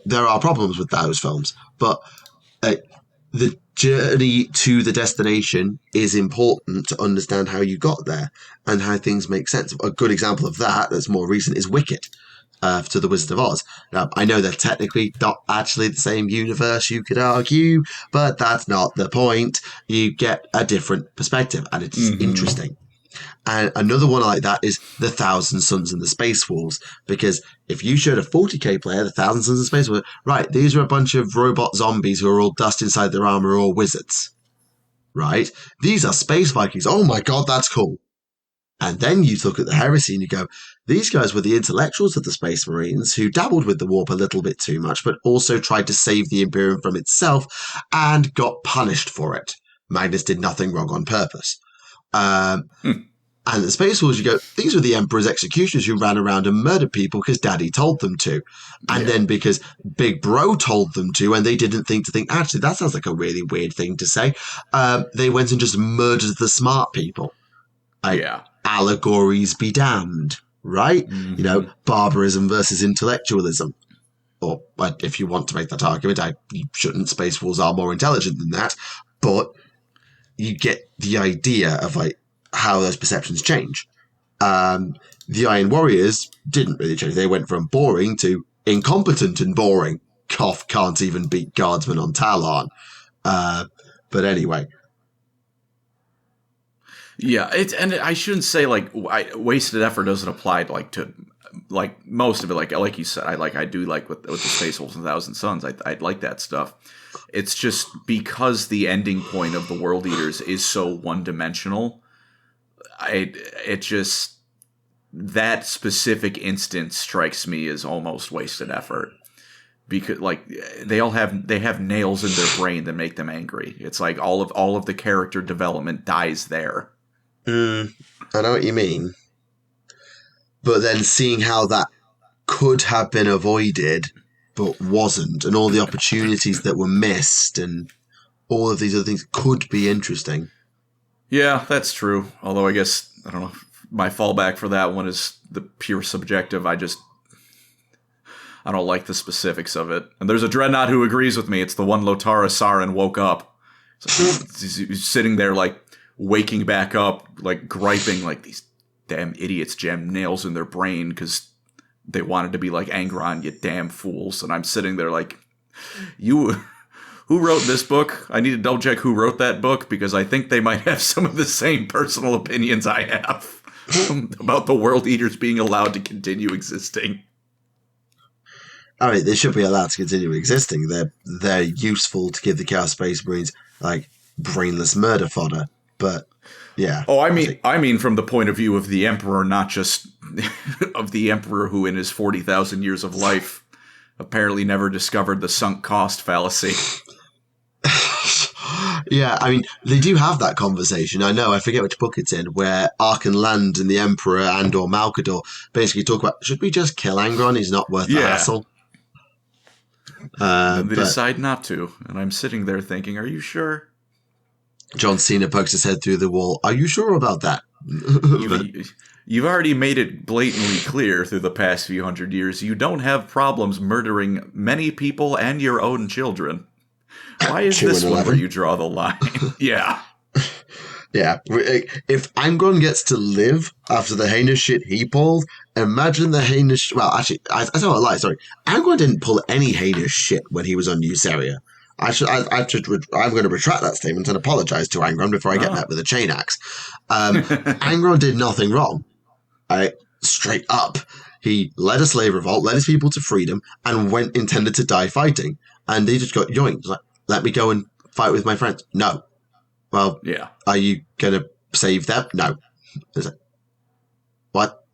There are problems with those films. But the journey to the destination is important to understand how you got there and how things make sense. A good example of that that's more recent is Wicked. to the Wizard of Oz. Now, I know they're technically not actually the same universe, you could argue, but that's not the point. You get a different perspective, and it's interesting. And another one like that is the Thousand Suns and the Space Wolves, because if you showed a 40k player the Thousand Suns and Space Wolves, right, these are a bunch of robot zombies who are all dust inside their armor, or wizards, right? These are space Vikings. Oh my god, that's cool. And then you look at the Heresy and you go, these guys were the intellectuals of the Space Marines who dabbled with the warp a little bit too much, but also tried to save the Imperium from itself and got punished for it. Magnus did nothing wrong on purpose. And the Space Wolves, you go, these were the Emperor's executioners who ran around and murdered people because Daddy told them to. And then because Big Bro told them to, and they didn't think, actually, that sounds like a really weird thing to say. They went and just murdered the smart people. Allegories be damned, right? You know, barbarism versus intellectualism. Or if you want to make that argument, you shouldn't. Space Wolves are more intelligent than that. But you get the idea of, like, how those perceptions change. The Iron Warriors didn't really change. They went from boring to incompetent and boring. Cough, can't even beat Guardsmen on Talon. But anyway. Yeah, and I shouldn't say, like, wasted effort doesn't apply to, like most of it. Like you said, I do like with the Space Wolves and Thousand Suns. I like that stuff. It's just because the ending point of the World Eaters is so one-dimensional. That specific instance strikes me as almost wasted effort, because like they have nails in their brain that make them angry. It's like all of the character development dies there. I know what you mean, but then seeing how that could have been avoided but wasn't, and all the opportunities that were missed, and all of these other things could be interesting. Yeah, that's true. Although I guess, I don't know, my fallback for that one is the pure subjective. I don't like the specifics of it. And there's a Dreadnought who agrees with me. It's the one Lotara Sarin woke up. So he's sitting there, like, waking back up, like, griping, like, these damn idiots jam nails in their brain because they wanted to be like Angron, you damn fools. And I'm sitting there like, who wrote this book? I need to double check who wrote that book, because I think they might have some of the same personal opinions I have about the World Eaters being allowed to continue existing. I mean, they should be allowed to continue existing. They're useful to give the Chaos Space Marines, like, brainless murder fodder. But yeah. Oh, I mean from the point of view of the Emperor, not just of the Emperor who in his 40,000 years of life apparently never discovered the sunk cost fallacy. Yeah, I mean, they do have that conversation. I know, I forget which book it's in, where Arkan Land and the Emperor and or Malkador basically talk about, should we just kill Angron? He's not worth the hassle. They decide not to, and I'm sitting there thinking, are you sure? John Cena pokes his head through the wall. Are you sure about that? You've already made it blatantly clear through the past few hundred years you don't have problems murdering many people and your own children. Why is this one where you draw the line? Yeah. Yeah. If Angron gets to live after the heinous shit he pulled, imagine the heinous... Well, actually, I tell a lie, sorry. Angron didn't pull any heinous shit when he was on New Seria. I'm going to retract that statement and apologize to Angron before I get met with a chain axe. Angron did nothing wrong. Straight up. He led a slave revolt, led his people to freedom, and intended to die fighting. And they just got yoinked. Like, let me go and fight with my friends. No. Well, yeah. Are you going to save them? No. What?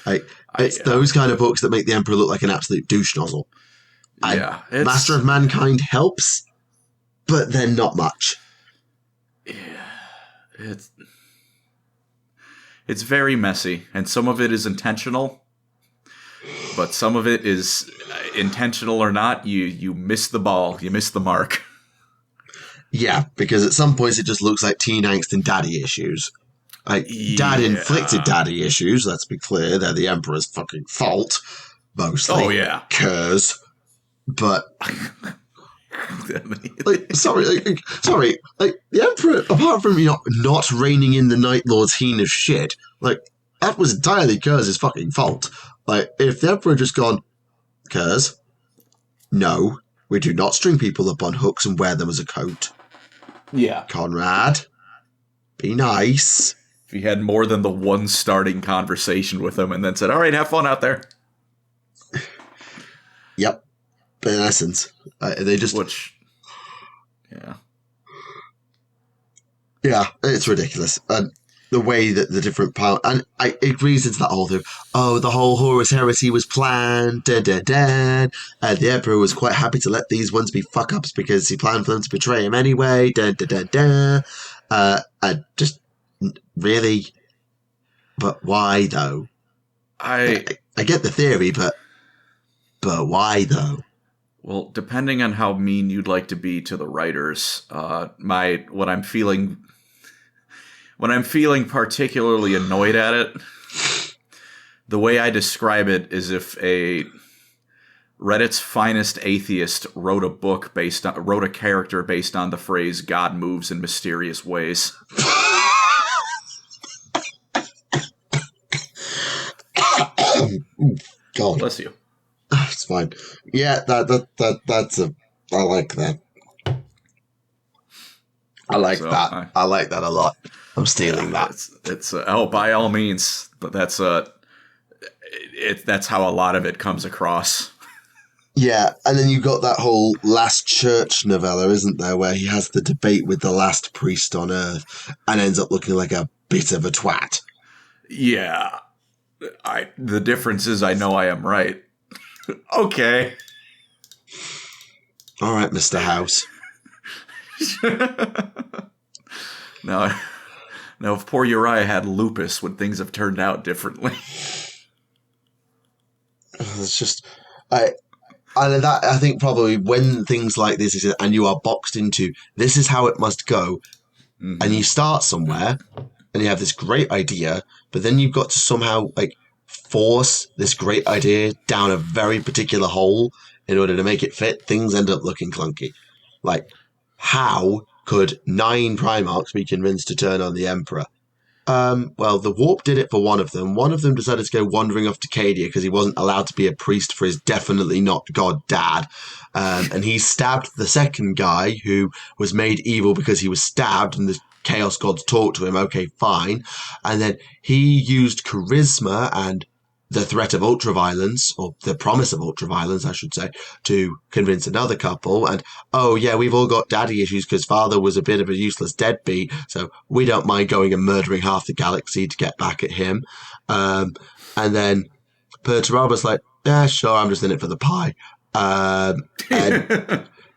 It's those kind of books that make the Emperor look like an absolute douche nozzle. Yeah, Master of Mankind helps, but then not much. Yeah, it's very messy, and some of it is intentional, but some of it is intentional or not. You miss the ball, you miss the mark. Yeah, because at some points it just looks like teen angst and daddy issues. Dad inflicted daddy issues. Let's be clear, they're the Emperor's fucking fault, mostly. Oh yeah, cause. But sorry, the Emperor, apart from not reining in the Night Lord's heinous shit, that was entirely Kurz's fucking fault. Like, if the Emperor had just gone, Kurz, no, we do not string people up on hooks and wear them as a coat. Yeah. Conrad, be nice. If he had more than the one starting conversation with him and then said, all right, have fun out there. Yep. But in essence, they just... Yeah. Yeah, it's ridiculous. And the way that the different powers... And it reads into that whole thing. Oh, the whole Horus Heresy was planned. And the Emperor was quite happy to let these ones be fuck-ups because he planned for them to betray him anyway. I just... Really? But why, though? I get the theory, but why, though? Well, depending on how mean you'd like to be to the writers, what I'm feeling particularly annoyed at it, the way I describe it is if a Reddit's finest atheist wrote a character based on the phrase "God moves in mysterious ways." God. Bless you. It's fine. Yeah, that's I like that. I like that. I like that a lot. I'm stealing that. It's by all means, but that's how a lot of it comes across. Yeah, and then you got that whole Last Church novella, isn't there, where he has the debate with the last priest on Earth and ends up looking like a bit of a twat. Yeah. The difference is I know I am right. Okay. All right, Mr. House. Now, if poor Uriah had lupus, would things have turned out differently? It's just... I think probably when things like this is, and you are boxed into, this is how it must go, and you start somewhere, and you have this great idea, but then you've got to somehow, like, force this great idea down a very particular hole in order to make it fit, things end up looking clunky. Like, how could 9 Primarchs be convinced to turn on the Emperor? Well, the Warp did it for one of them. One of them decided to go wandering off to Cadia because he wasn't allowed to be a priest for his definitely not god dad. And he stabbed the second guy who was made evil because he was stabbed and the Chaos Gods talked to him. Okay, fine. And then he used charisma and the threat of ultraviolence, or the promise of ultraviolence, I should say, to convince another couple. And, oh, yeah, we've all got daddy issues because father was a bit of a useless deadbeat, so we don't mind going and murdering half the galaxy to get back at him. And then Perturbaba's like, yeah, sure, I'm just in it for the pie. And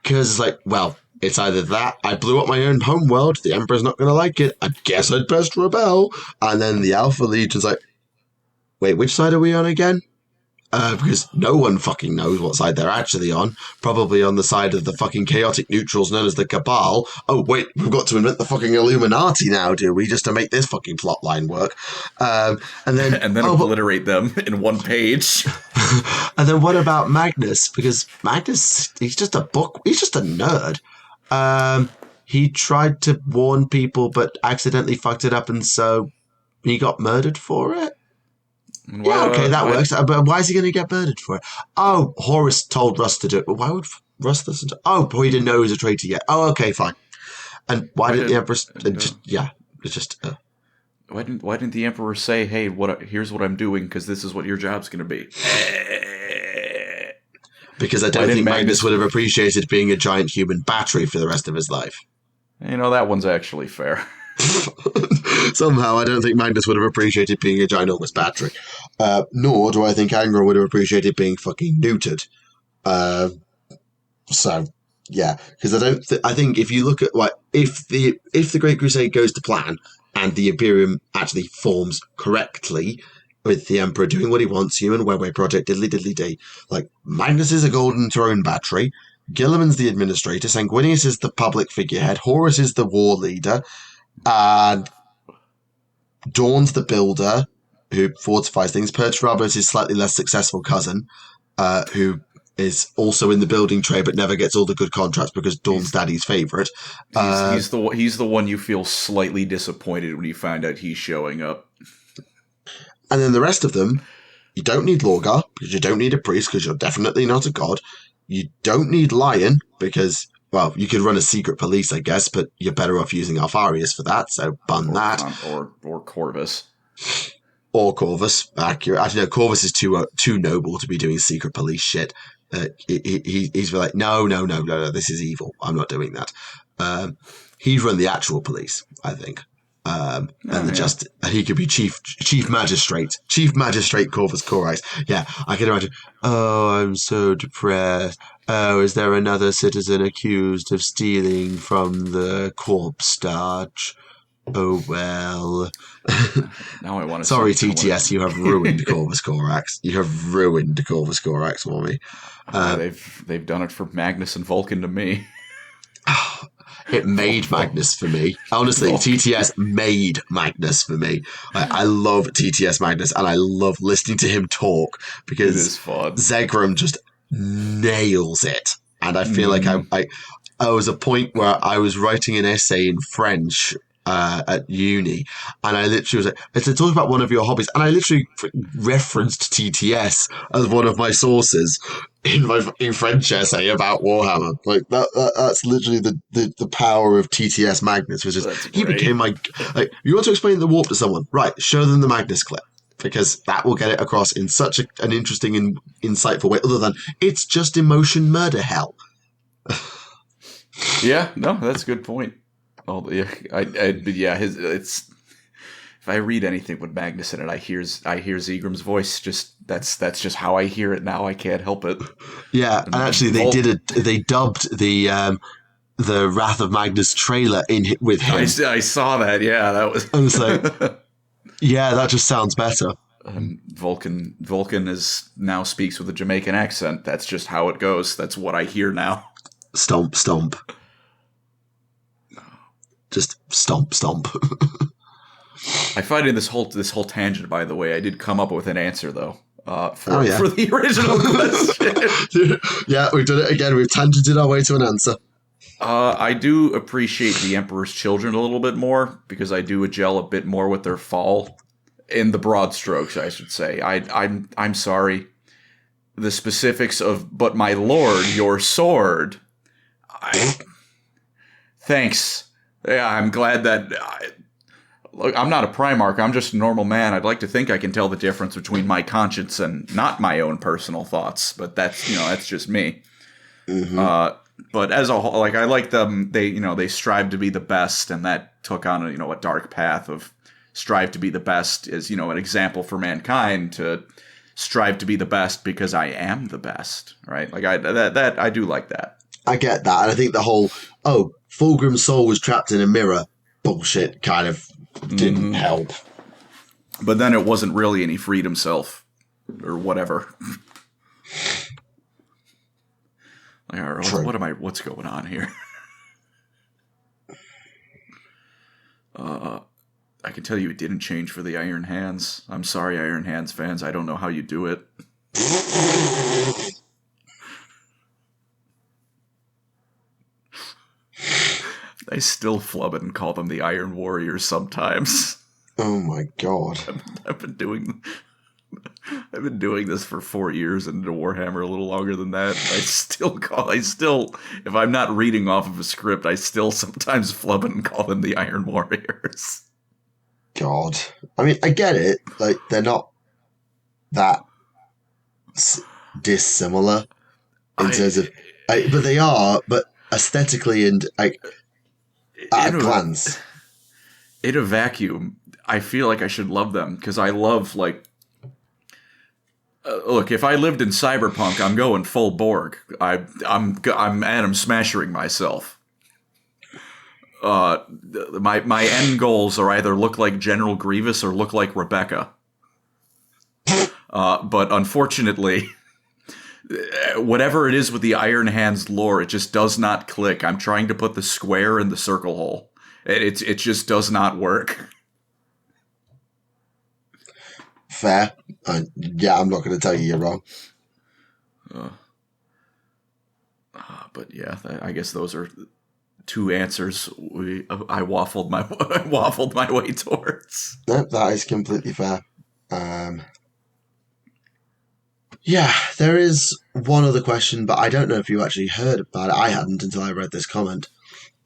because it's like, well, it's either that, I blew up my own homeworld, the Emperor's not going to like it, I guess I'd best rebel. And then the Alpha Legion's like, wait, which side are we on again? Because no one fucking knows what side they're actually on. Probably on the side of the fucking chaotic neutrals known as the Cabal. Oh, wait, we've got to invent the fucking Illuminati now, do we? Just to make this fucking plotline work. And then obliterate them in one page. And then what about Magnus? Because Magnus, he's just a nerd. He tried to warn people but accidentally fucked it up and so he got murdered for it? Yeah, okay, that works. But why is he going to get murdered for it? Oh, Horus told Russ to do it. But why would Russ listen to... Oh, he didn't know he was a traitor yet. Oh, okay, fine. And why did the Emperor... Why didn't the Emperor say, hey, here's what I'm doing, because this is what your job's going to be? Because I don't think Magnus would have appreciated being a giant human battery for the rest of his life. That one's actually fair. Somehow, I don't think Magnus would have appreciated being a ginormous battery. Nor do I think Angra would have appreciated being fucking neutered. So, yeah. Because I think if you look at, like, if the Great Crusade goes to plan, and the Imperium actually forms correctly, with the Emperor doing what he wants, Human Webway Project, diddly-diddly-dee, like, Magnus is a Golden Throne battery, Gilliman's the administrator, Sanguinius is the public figurehead, Horus is the war leader, and Dawn's the builder who fortifies things. Perturaba is his slightly less successful cousin, who is also in the building trade but never gets all the good contracts because Dawn's daddy's favourite. He's the one you feel slightly disappointed when you find out he's showing up. And then the rest of them, You don't need Lorgar, because you don't need a priest, because you're definitely not a god. You don't need Lion, because, well, you could run a secret police, I guess, but you're better off using Alfarius for that, so bun that. Or Corvus. Or Corvus, accurate. Actually, no, Corvus is too noble to be doing secret police shit. He's like, no, this is evil. I'm not doing that. He'd run the actual police, I think. And he could be chief magistrate Corvus Corax. Yeah, I can imagine. Oh, I'm so depressed. Oh, is there another citizen accused of stealing from the corpse starch? Oh, well. Now I want to. Sorry, TTS, you have ruined Corvus Corax. You have ruined Corvus Corax for me. They've done it for Magnus and Vulcan to me. It made Magnus for me. Honestly, TTS made Magnus for me. I love TTS Magnus, and I love listening to him talk because it is fun. Zegram just nails it. And I feel like I was a point where I was writing an essay in French at uni, and I literally was like, it's talk about one of your hobbies, and I literally referenced TTS as one of my sources in my fucking French essay about Warhammer. Like that's literally the power of TTS Magnus, which is he became my like. You want to explain the warp to someone, right? Show them the Magnus clip, because that will get it across in such an interesting and insightful way. Other than it's just emotion murder hell. Yeah, no, that's a good point. Oh, yeah, it's if I read anything with Magnus in it, I hear Zegram's voice. Just that's just how I hear it now. I can't help it. Yeah, and actually, they dubbed the Wrath of Magnus trailer with him. I saw that. Yeah, that was. I was like, yeah, that just sounds better. Vulcan now speaks with a Jamaican accent. That's just how it goes. That's what I hear now. Stomp, stomp. Just stomp, stomp. I find in this whole tangent, by the way, I did come up with an answer though for the original question. Yeah, we've done it again. We've tangented our way to an answer. I do appreciate the Emperor's Children a little bit more because I do gel a bit more with their fall. In the broad strokes, I should say. I'm sorry. The specifics of, but my lord, your sword. Thanks. Yeah, I'm glad that. Look, I'm not a Primarch. I'm just a normal man. I'd like to think I can tell the difference between my conscience and not my own personal thoughts. But that's just me. Mm-hmm. But as a whole, like I like them. They strive to be the best, and that took on a dark path of strive to be the best is an example for mankind to strive to be the best because I am the best, right? Like I do like that. I get that, and I think the whole Fulgrim's soul was trapped in a mirror bullshit kind of didn't help. But then it wasn't really, and he freed himself or whatever. Like, all right, what's going on here? I can tell you it didn't change for the Iron Hands. I'm sorry, Iron Hands fans. I don't know how you do it. I still flub it and call them the Iron Warriors sometimes. Oh my god. I've been doing this for 4 years and into Warhammer a little longer than that. I still, if I'm not reading off of a script, I still sometimes flub it and call them the Iron Warriors. God. I mean, I get it. Like, they're not that dissimilar in terms of... but they are, but aesthetically and at a glance. In a vacuum, I feel like I should love them, because I love, like... look, if I lived in Cyberpunk, I'm going full Borg. I'm Atom Smashering myself. My end goals are either look like General Grievous or look like Rebecca. But unfortunately, whatever it is with the Iron Hands lore, it just does not click. I'm trying to put the square in the circle hole. It just does not work. Fair. Yeah, I'm not going to tell you you're wrong. But yeah, I guess those are... 2 answers I waffled my way towards. No, that is completely fair. Yeah, there is one other question, but I don't know if you actually heard about it. I hadn't until I read this comment.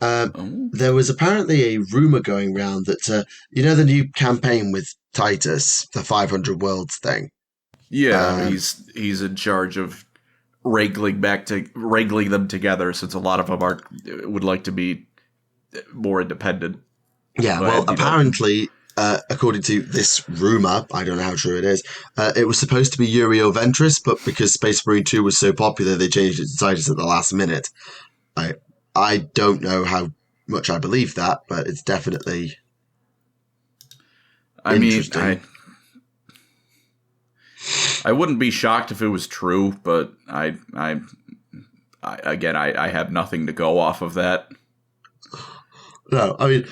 Oh. There was apparently a rumor going around that, the new campaign with Titus, the 500 worlds thing? Yeah, he's in charge of wrangling them together, since a lot of them would like to be more independent. Yeah, But, well, apparently, according to this rumor, I don't know how true it is, it was supposed to be Uriel Ventris, but because Space Marine 2 was so popular, they changed it to Titus at the last minute. I don't know how much I believe that, but it's definitely interesting. I wouldn't be shocked if it was true, but I have nothing to go off of that. No, I mean,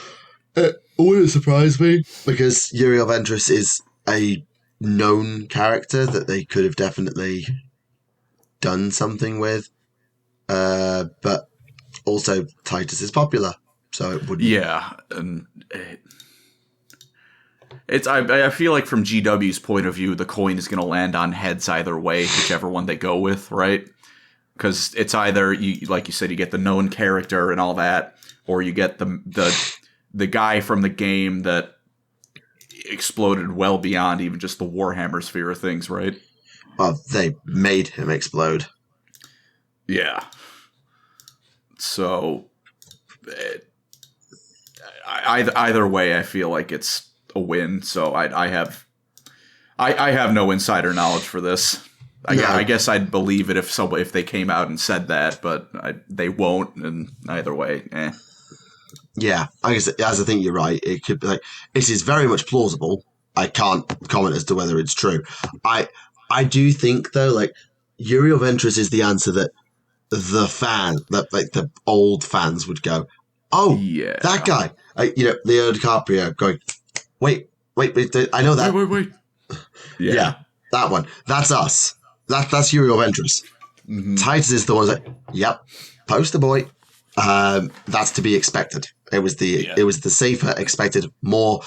it wouldn't surprise me, because Uriel Ventris is a known character that they could have definitely done something with. But also, Titus is popular, so it wouldn't. Yeah, and I feel like from GW's point of view, the coin is going to land on heads either way, whichever one they go with, right? Because it's either, like you said, you get the known character and all that, or you get the guy from the game that exploded well beyond even just the Warhammer sphere of things, right? Well, they made him explode. Yeah. So, either way, I feel like it's a win. So I have no insider knowledge for this. I guess I'd believe it if they came out and said that, but they won't. And either way, Yeah, I guess as I think you're right. It could be like, it is very much plausible. I can't comment as to whether it's true. I do think though, like, Uriel Ventris is the answer that the old fans would go, oh, yeah, that guy, Leo DiCaprio going, wait, I know that. Wait. Yeah, that one. That's us. That's Uriel Ventris. Mm-hmm. Titus is the one that's like, yep, poster boy. That's to be expected. It was the safer, expected, more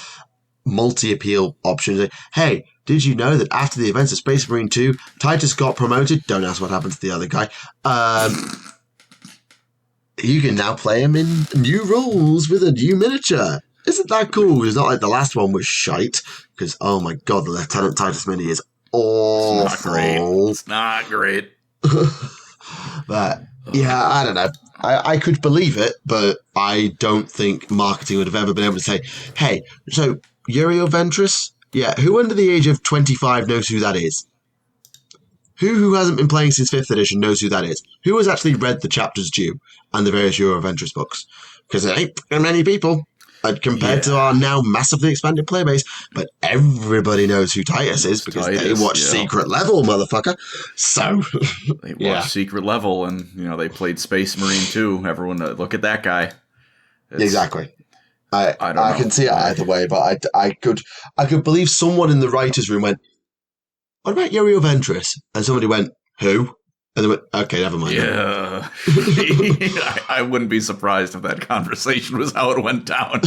multi-appeal option. Like, hey, did you know that after the events of Space Marine 2, Titus got promoted? Don't ask what happened to the other guy. You can now play him in new roles with a new miniature. Isn't that cool? It's not like the last one was shite, because, oh my god, the Lieutenant Titus mini is awful. It's not great. But, yeah, I don't know. I could believe it, but I don't think marketing would have ever been able to say, hey, so Uriel Ventris? Yeah, who under the age of 25 knows who that is? Who hasn't been playing since 5th edition knows who that is? Who has actually read the chapters due and the various Uriel Ventris books? Because there ain't many people compared to our now massively expanded player base, but everybody knows who Titus is because they watch Secret Level, motherfucker. So they watched Secret Level, and they played Space Marine 2. Everyone, look at that guy. Exactly. I can see it either way, but I could believe someone in the writers' room went, "What about Uriel Ventris?" And somebody went, "Who?" And they went, "Okay, never mind." Yeah, I wouldn't be surprised if that conversation was how it went down.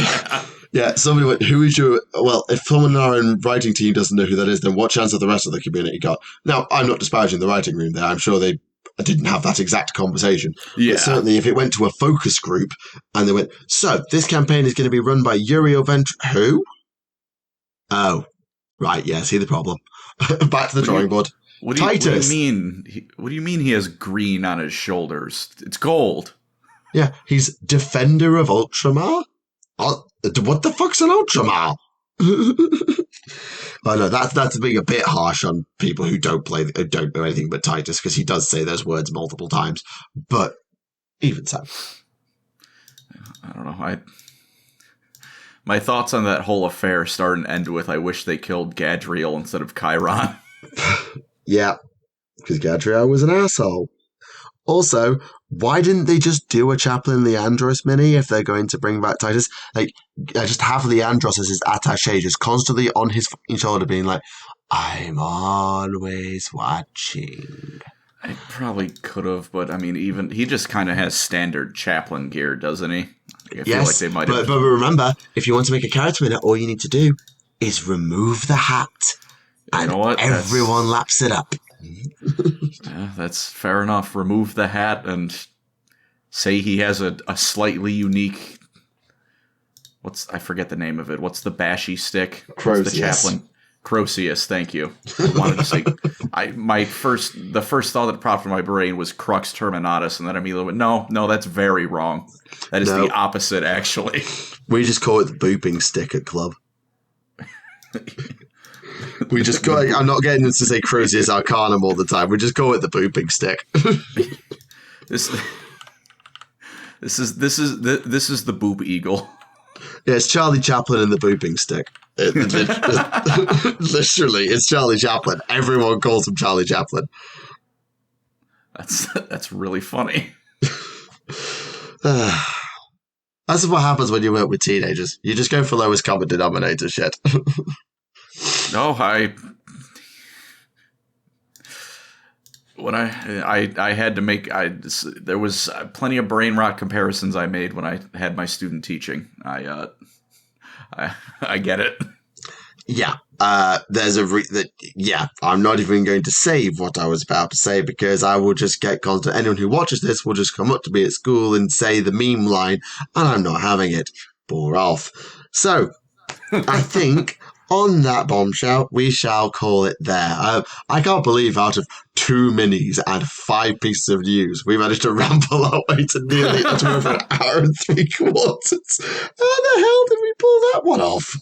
Yeah, somebody went, "Who is your?" Well, if someone in our own writing team doesn't know who that is, then what chance have the rest of the community got? Now, I'm not disparaging the writing room there. I'm sure they didn't have that exact conversation. Yeah. But certainly, if it went to a focus group and they went, "So this campaign is going to be run by Uriel Ventris," who? Oh, right. Yeah, see the problem. Back to the drawing board. Titus. What do you mean? What do you mean he has green on his shoulders? It's gold. Yeah, he's Defender of Ultramar. What the fuck's an Ultramar? I know that's being a bit harsh on people who don't know anything but Titus, because he does say those words multiple times. But even so, I don't know. My thoughts on that whole affair start and end with, I wish they killed Gadriel instead of Chiron. Yeah, because Gadriel was an asshole. Also, why didn't they just do a Chaplain Leandros mini if they're going to bring back Titus? Like, just have Leandros as his attaché, just constantly on his fucking shoulder being like, "I'm always watching." I probably could have, but I mean, even he just kind of has standard Chaplain gear, doesn't he? I feel like they might have. But remember, if you want to make a character in it, all you need to do is remove the hat. And everyone laps it up. That's fair enough. Remove the hat and say he has a slightly unique... I forget the name of it. What's the bashy stick? Crozius. The chaplain? Crozius, thank you. I wanted to say... the first thought that popped in my brain was Crux Terminatus, and then I immediately went, no, that's very wrong. That is the opposite, actually. We just call it the booping stick at club. We just call it, I'm not getting them to say Crozius Arcanum all the time. We just call it the booping stick. This is the boop eagle. Yeah, it's Charlie Chaplin and the booping stick. Literally, it's Charlie Chaplin. Everyone calls him Charlie Chaplin. That's really funny. That's what happens when you work with teenagers. You just go for lowest common denominator shit. No, when I had to make, there was plenty of brain rot comparisons I made when I had my student teaching. I get it. Yeah. There's I'm not even going to save what I was about to say because I will just get constant. Anyone who watches this will just come up to me at school and say the meme line, and I'm not having it. Bore off. So, I think on that bombshell, we shall call it there. I can't believe out of 2 minis and 5 pieces of news, we managed to ramble our way to nearly over an hour and 3/4. How the hell did we pull that one off?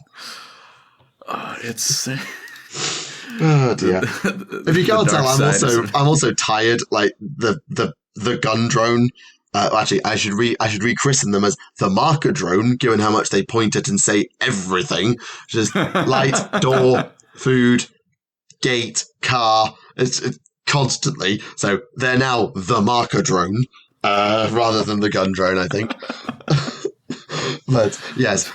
It's oh dear. If you can't tell, I'm also tired. Like the gun drone. Actually, I should rechristen them as the marker drone, given how much they point at and say everything. Just light, door, food, gate, car. It's constantly. So they're now the marker drone rather than the gun drone, I think. But yes,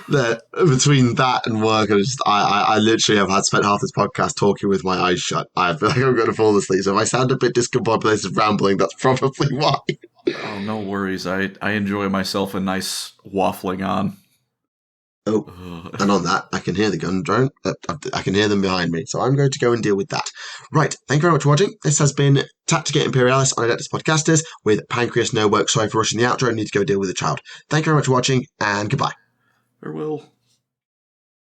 between that and work, I literally have spent half this podcast talking with my eyes shut. I feel like I'm going to fall asleep. So if I sound a bit discombobulated rambling, that's probably why. Oh, no worries. I enjoy myself a nice waffling on. Oh, and on that, I can hear the gun drone. I can hear them behind me, so I'm going to go and deal with that. Right, thank you very much for watching. This has been Tactica Imperialis on Adeptus Podcastus with PancreasNoWork. Sorry for rushing the outro. I need to go deal with a child. Thank you very much for watching, and goodbye. Farewell.